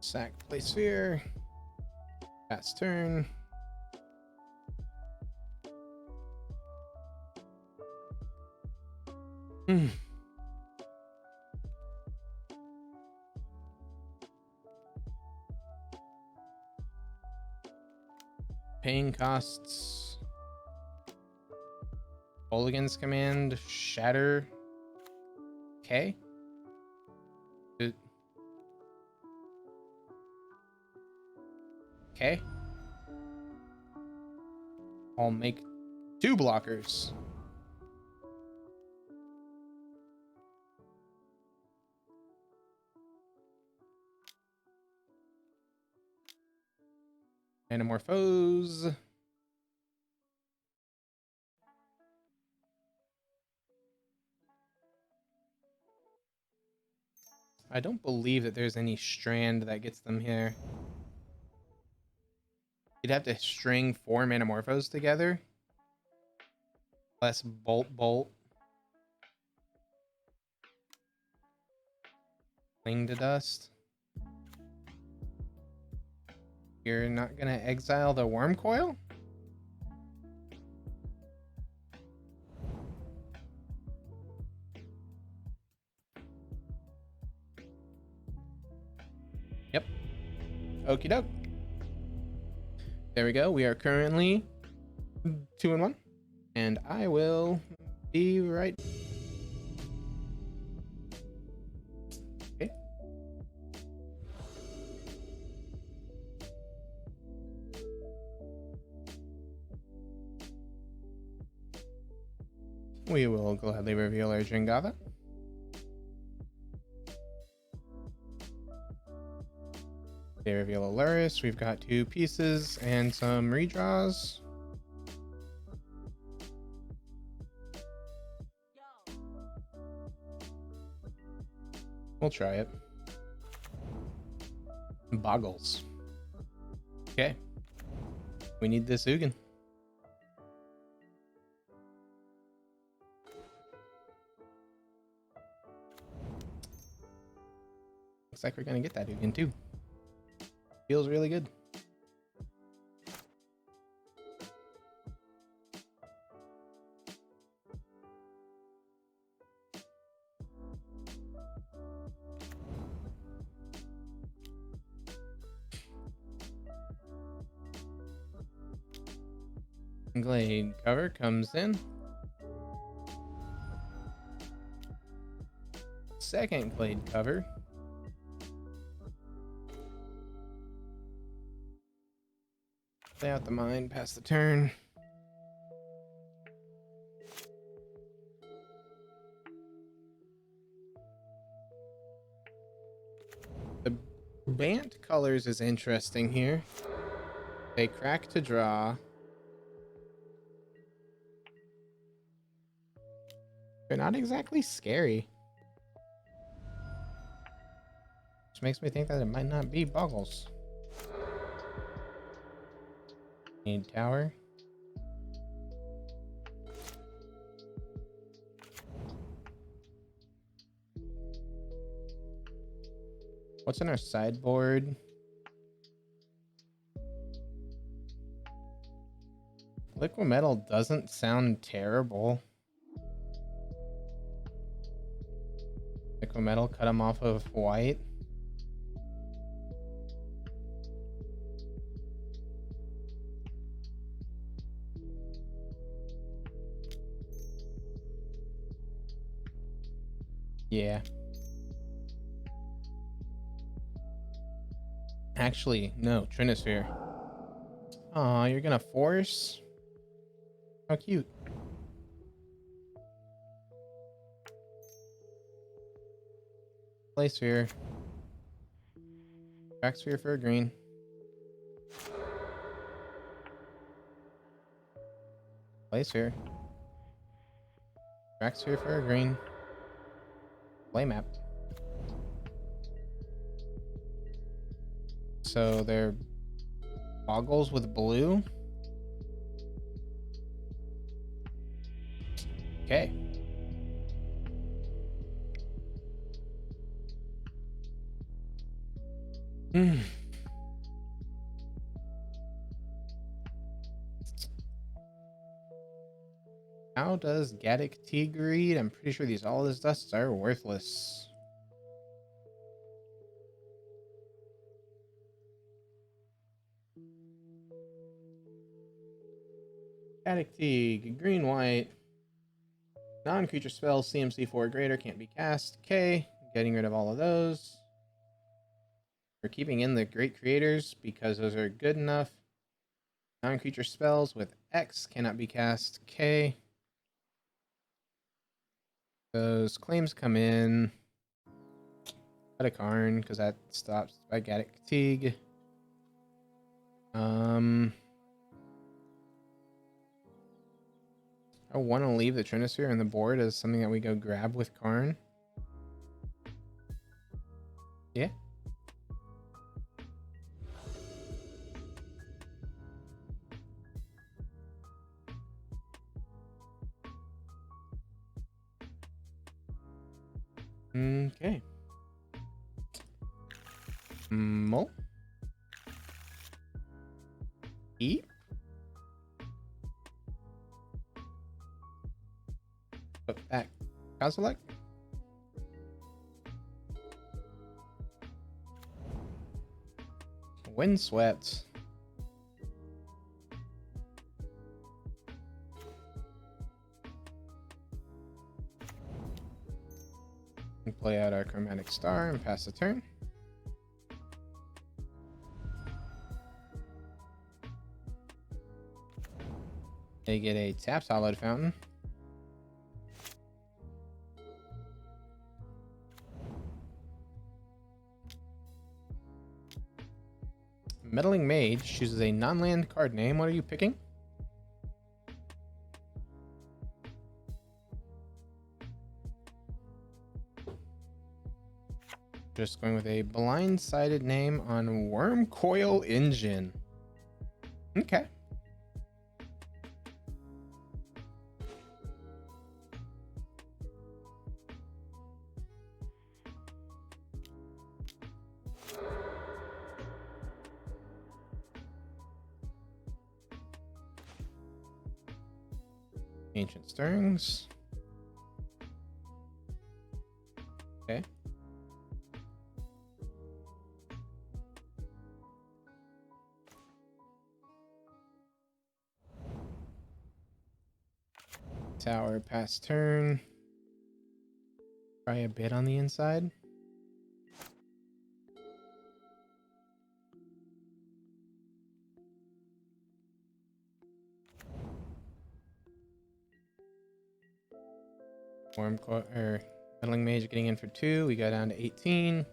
Sack, play sphere. Pass turn. Paying costs. Mulligan's command. Shatter. Okay. Okay. I'll make 2 blockers. Anamorphose. I don't believe that there's any strand that gets them here. You'd have to string 4 Manamorphos together. Plus Bolt. Cling to Dust. You're not gonna exile the Worm Coil? Yep. Okie doke. There we go. We are currently 2-1. And I will be right. Okay. We will gladly reveal our Jegantha. They reveal Aluris. We've got 2 pieces and some redraws. We'll try it. Boggles. Okay. We need this Ugin. Looks like we're gonna get that Ugin too. Feels really good. Glade cover comes in. Second Glade cover. Play out the mine, pass the turn. The Bant colors is interesting here. They crack to draw. They're not exactly scary. Which makes me think that it might not be Boggles. Need tower. What's in our sideboard? Liquid Metal doesn't sound terrible. Liquid Metal, cut them off of white. Yeah. Actually, no, Trinisphere. Aw, you're gonna force? How cute. Play sphere. Back sphere for a green. Play sphere. Back sphere for a green. Play map. So they're Boggles with blue. Okay. How does Gaddock Teague read? I'm pretty sure all these dusts are worthless. Gaddock Teague, green white. Non-creature spells CMC 4 or greater can't be cast. Okay, getting rid of all of those. We're keeping in the great creators because those are good enough. Non-creature spells with X cannot be cast. K. Those claims come in. Cut a Karn, because that stops Gigantic Fatigue. I want to leave the Trinisphere on the board as something that we go grab with Karn. Yeah. Okay. Mull. Eat. Put back. Kozilek. Windswept. We play out our Chromatic Star and pass the turn. They get a tapped Hallowed Fountain. Meddling Mage chooses a non-land card name. What are you picking? Just going with a blind-sided name on Worm Coil Engine. Okay. Ancient Stirrings. Okay. Tower pass turn. Try a bit on the inside. Meddling Mage getting in for 2. We go down to 18.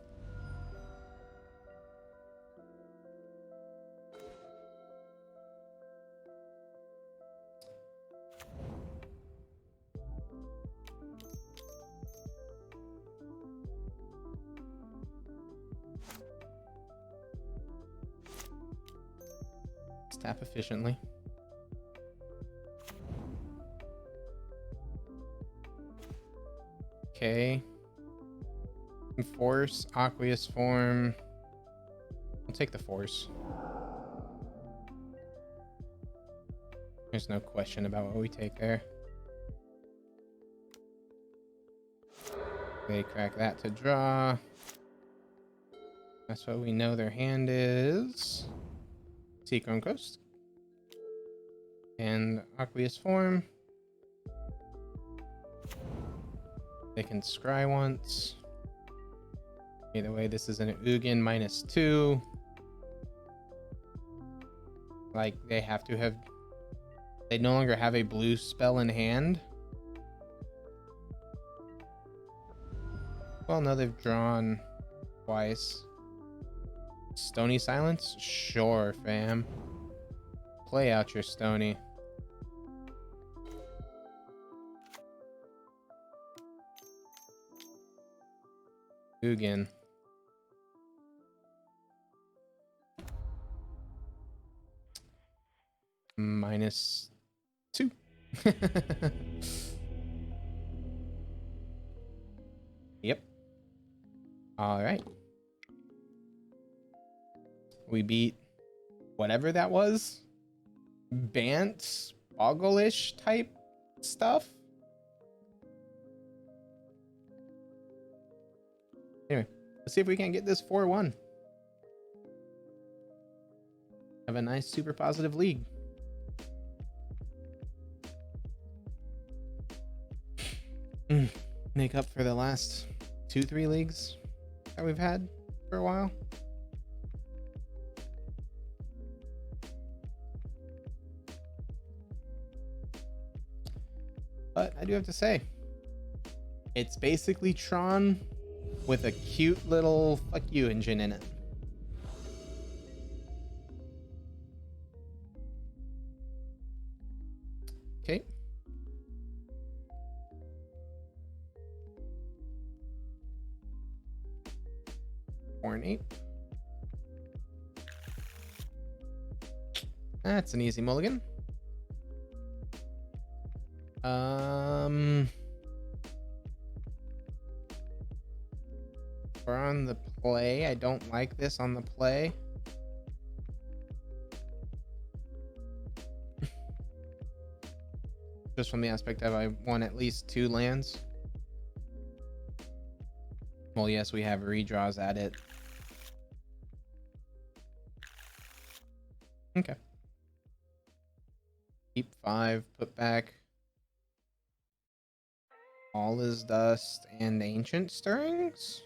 Tap efficiently. Okay. Force, Aqueous Form. I'll take the Force. There's no question about what we take there. They crack that to draw. That's what we know their hand is. Seachrome Coast. And Aqueous Form. They can scry once. Either way, this is an Ugin -2. Like, they have to have... They no longer have a blue spell in hand. Well, no, they've drawn twice. Stony Silence? Sure, fam. Play out your Stony. Ugin. -2. Yep. All right. We beat whatever that was. Bant, Boggle-ish type stuff. Anyway, let's see if we can get this 4-1. Have a nice super positive league. Make up for the last 2-3 leagues that we've had for a while. But I do have to say, it's basically Tron with a cute little fuck you engine in it. Okay. Ornate. That's an easy mulligan. We're on the play. I don't like this on the play. Just from the aspect of I want at least 2 lands. Well, yes, we have redraws at it. Okay. Keep 5, put back All Is Dust and Ancient Stirrings.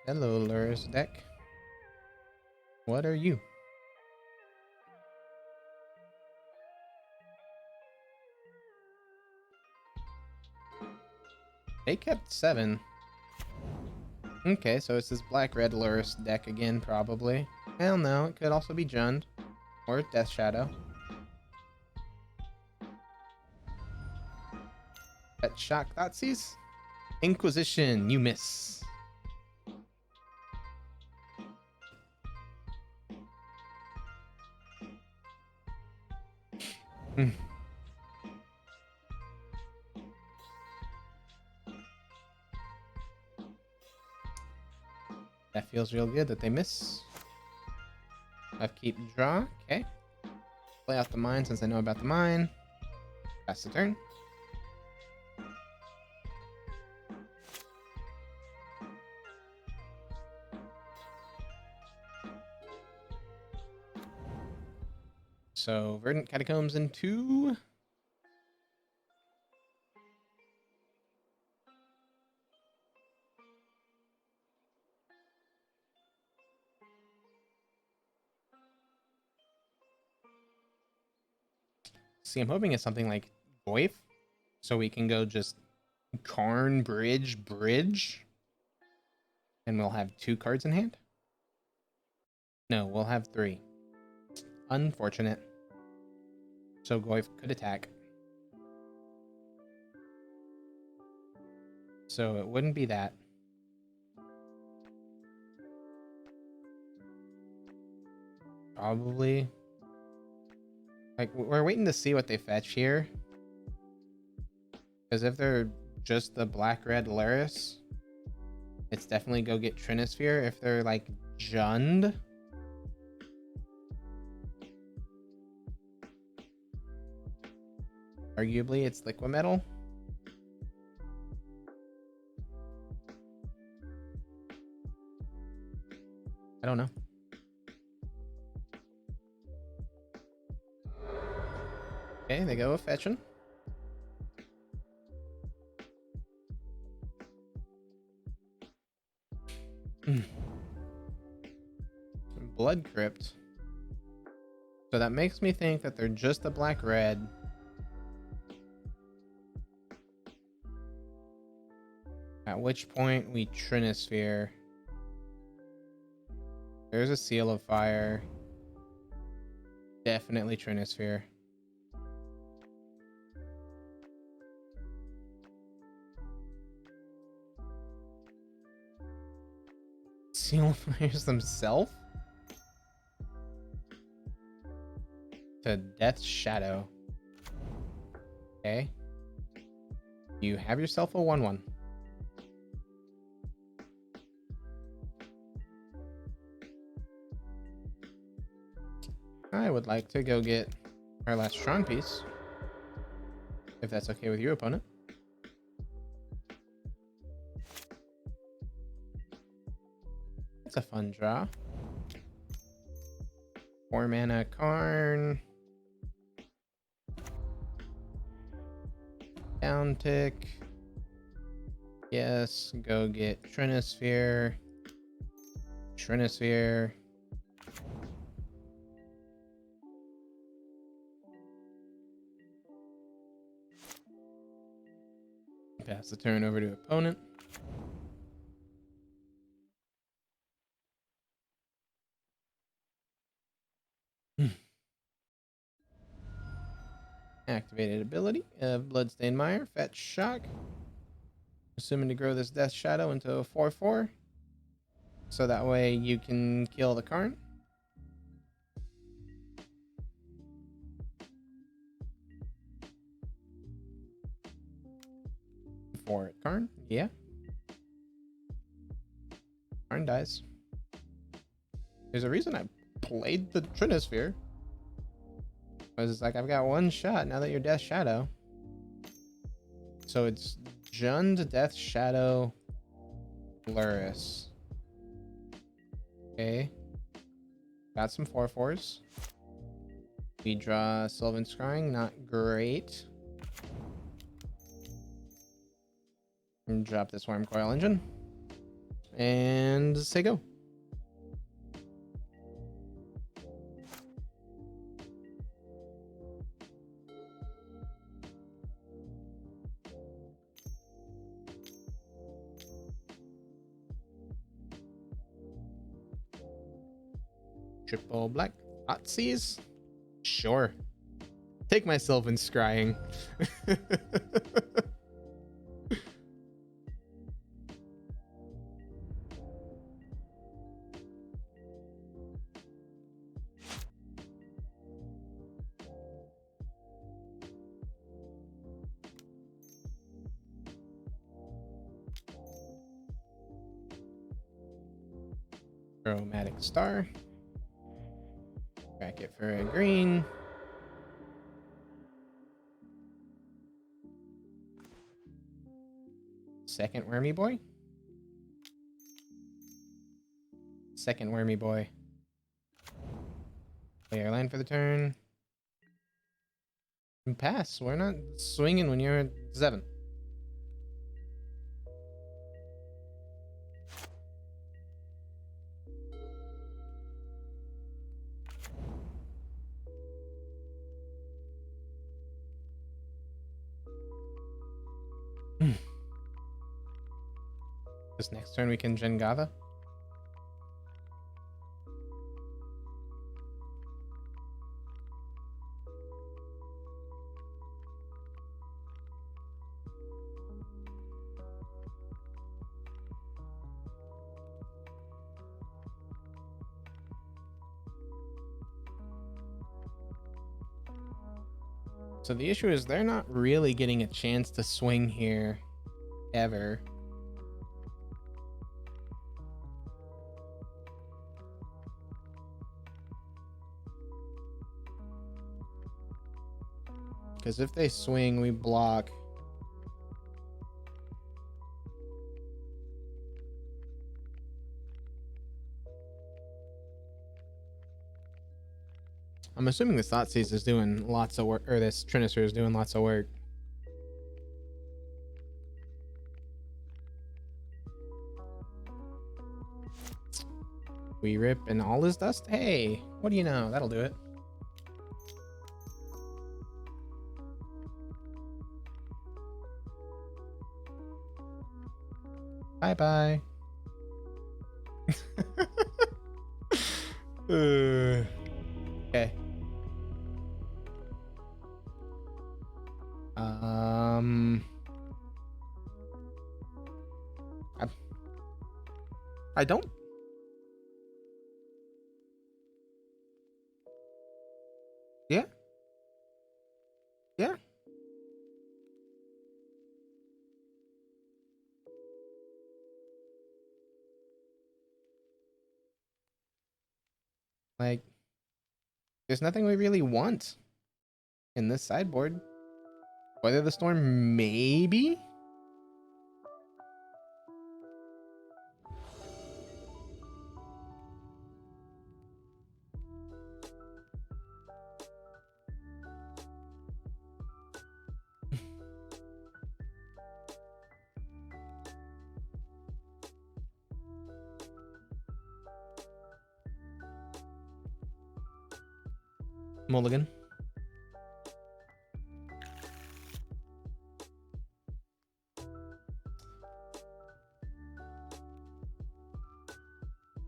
Hello, Luris deck. What are you? They kept 7. Okay, so it's this black-red Luris deck again, probably. Hell no, it could also be Jund. Or Death Shadow. That shock Thoughtseize? Inquisition, you miss. That feels real good that they miss. Upkeep, draw. Okay. Play out the mine since I know about the mine. Pass the turn. So, Verdant Catacombs in 2. See, I'm hoping it's something like Goif, so we can go just Karn, Bridge, and we'll have 2 cards in hand? No, we'll have 3. Unfortunate. So Goif could attack. So it wouldn't be that. Probably. Like, we're waiting to see what they fetch here. Because if they're just the black-red Laris, it's definitely go get Trinisphere. If they're like Jund, arguably it's Liquimetal. I don't know. Okay, they go with fetching. Blood Crypt. So that makes me think that they're just the black-red. At which point we Trinisphere. There's a Seal of Fire. Definitely Trinisphere. Seal of Fires themselves? To Death Shadow. Okay. You have yourself a 1/1. I would like to go get our last Tron piece. If that's okay with you, opponent. It's a fun draw. 4 mana Karn. Down tick. Yes, go get Trinosphere. Trinosphere. Pass the turn over to opponent. Activated ability of Bloodstained Mire. Fetch Shock. Assuming to grow this Death Shadow into a 4/4. So that way you can kill the Karn. For it, Karn. Yeah. Karn dies. There's a reason I played the Trinosphere. I was like, I've got one shot now that you're Death Shadow. So it's Jund, Death Shadow, Luris. Okay. Got some 4/4s. We draw Sylvan Scrying, not great. And drop this Worm Coil Engine. And say go. Triple black. Hotsies? Sure. Take my Sylvan Scrying. Chromatic Star. Crack it for a green. Second Wormy Boy. Second Wormy Boy. Play our land for the turn. And pass. We're not swinging when you're at 7. This next turn we can Jegantha. So the issue is they're not really getting a chance to swing here ever. Because if they swing, we block. I'm assuming this Thoughtseize is doing lots of work, or this Trinister is doing lots of work. We rip and all is dust? Hey, what do you know? That'll do it. Bye-bye. Okay. I don't. Yeah. Yeah. Like, there's nothing we really want in this sideboard. Weather the Storm, maybe? Mulligan.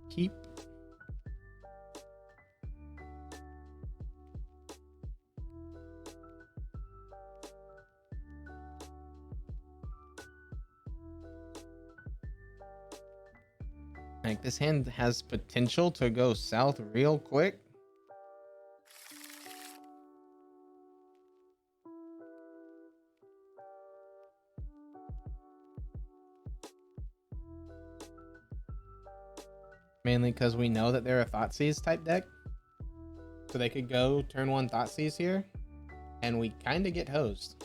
Keep. Like, this hand has potential to go south real quick. Mainly because we know that they're a Thoughtseize type deck. So they could go turn 1 Thoughtseize here, and we kind of get hosed.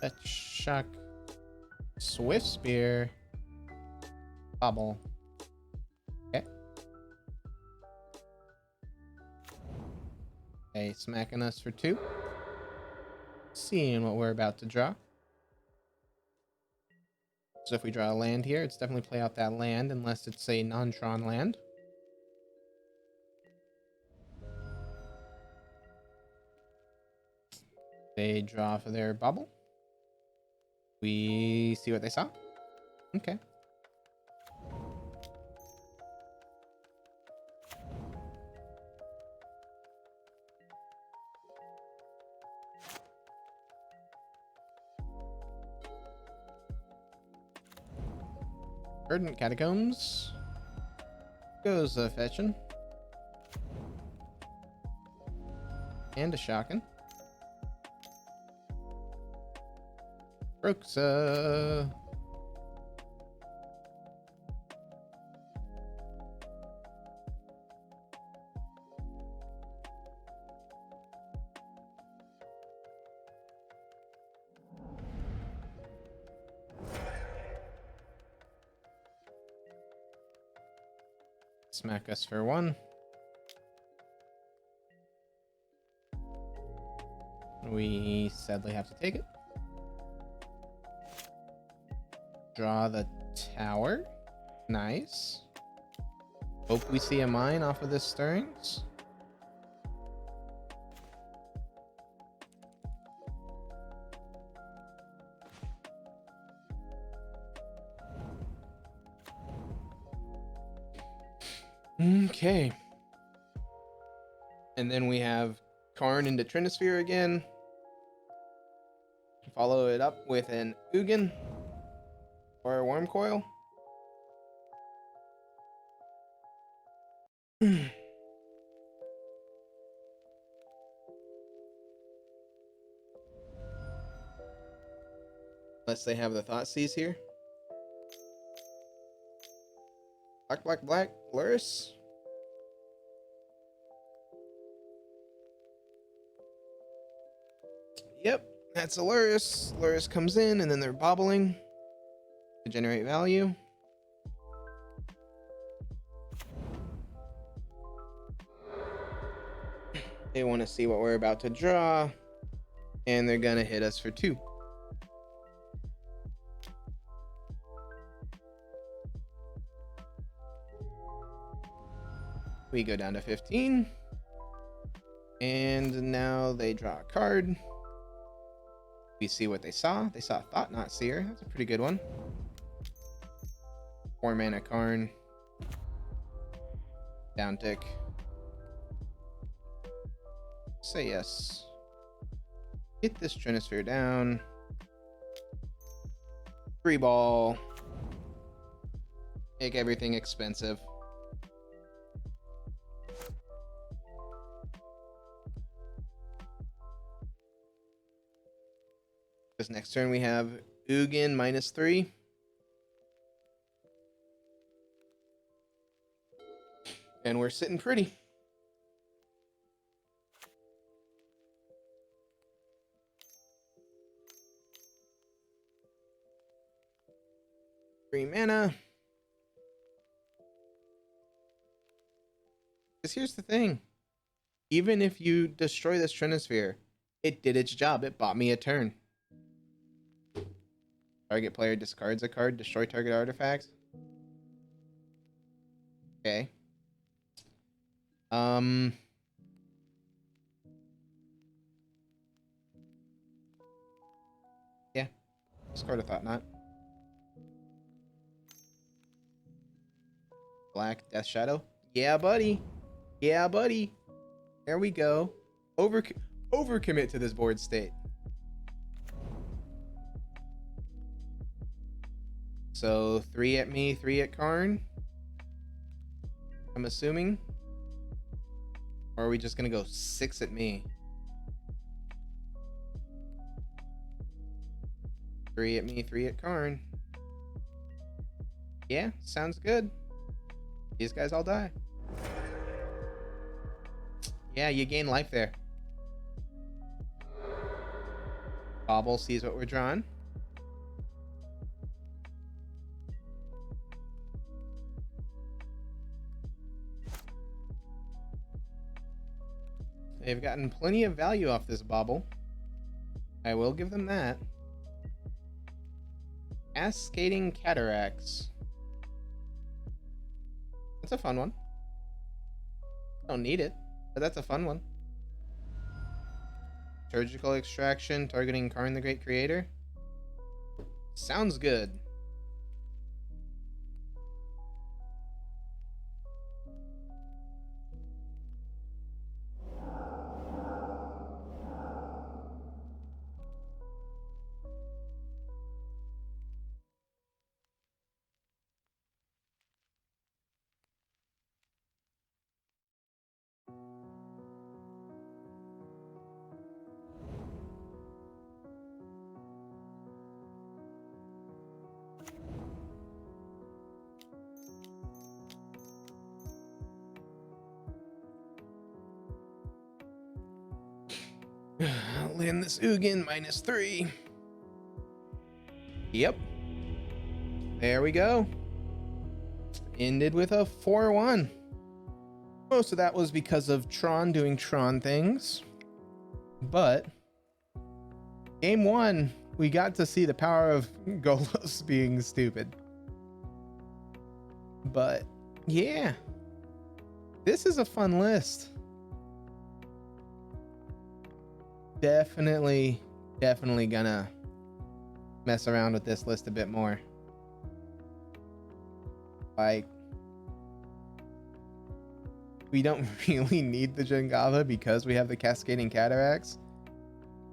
That shock. Swift Spear. Bobble. Okay. Okay, smacking us for 2. Seeing what we're about to draw. So if we draw a land here, it's definitely play out that land unless it's a non-Tron land. They draw for their bubble. We see what they saw. Okay. Verdant Catacombs. Goes fetching. And a shocking. Broxa. Smack us for 1. We sadly have to take it. Draw the tower. Nice. Hope we see a mine off of this stirrings. Okay. And then we have Karn into Trinisphere again. Follow it up with an Ugin or a Worm Coil. Unless they have the Thoughtseize here. Black, black, black. Luris. Yep, that's a Luris. Luris comes in, and then they're bobbling to generate value. They want to see what we're about to draw, and they're going to hit us for 2. We go down to 15. And now they draw a card. We see what they saw. They saw Thought Not Seer. That's a pretty good one. 4 mana Karn. Down tick. Say yes. Get this Trinisphere down. 3 ball. Make everything expensive. This next turn we have Ugin -3. And we're sitting pretty. Three mana. Because here's the thing. Even if you destroy this Trinosphere, it did its job. It bought me a turn. Target player discards a card, destroy target artifacts. Okay. Yeah. Discard a Thought Knot. Black Death Shadow. Yeah, buddy. Yeah, buddy. There we go. Overcommit to this board state. So 3 at me, 3 at Karn. I'm assuming. Or are we just gonna go 6 at me? 3 at me, 3 at Karn. Yeah, sounds good. These guys all die. Yeah, you gain life there. Bobble sees what we're drawing. They've gotten plenty of value off this Bobble. I will give them that. Cascading Cataracts. That's a fun one. Don't need it, but that's a fun one. Surgical Extraction, targeting Karn the Great Creator. Sounds good. Land this Ugin -3. Yep. There we go. Ended with a 4-1. Most of that was because of Tron doing Tron things. But game 1, we got to see the power of Golos being stupid. But yeah, this is a fun list. Definitely gonna mess around with this list a bit more. Like, we don't really need the Jegantha because we have the Cascading Cataracts.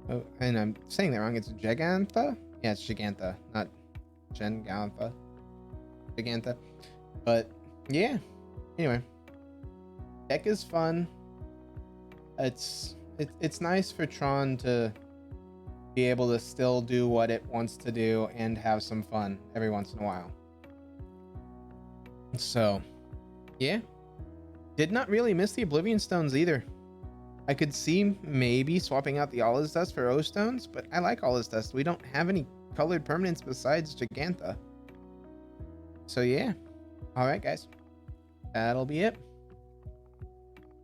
Oh, and I'm saying that wrong. It's Jegantha? Yeah, it's Jegantha, not Jegantha. Jegantha. But yeah. Anyway, deck is fun. It's nice for Tron to be able to still do what it wants to do and have some fun every once in a while. So, yeah. Did not really miss the Oblivion Stones either. I could see maybe swapping out the Allah's Dust for O Stones, but I like Allah's Dust. We don't have any colored permanents besides Jegantha. So yeah. Alright guys. That'll be it.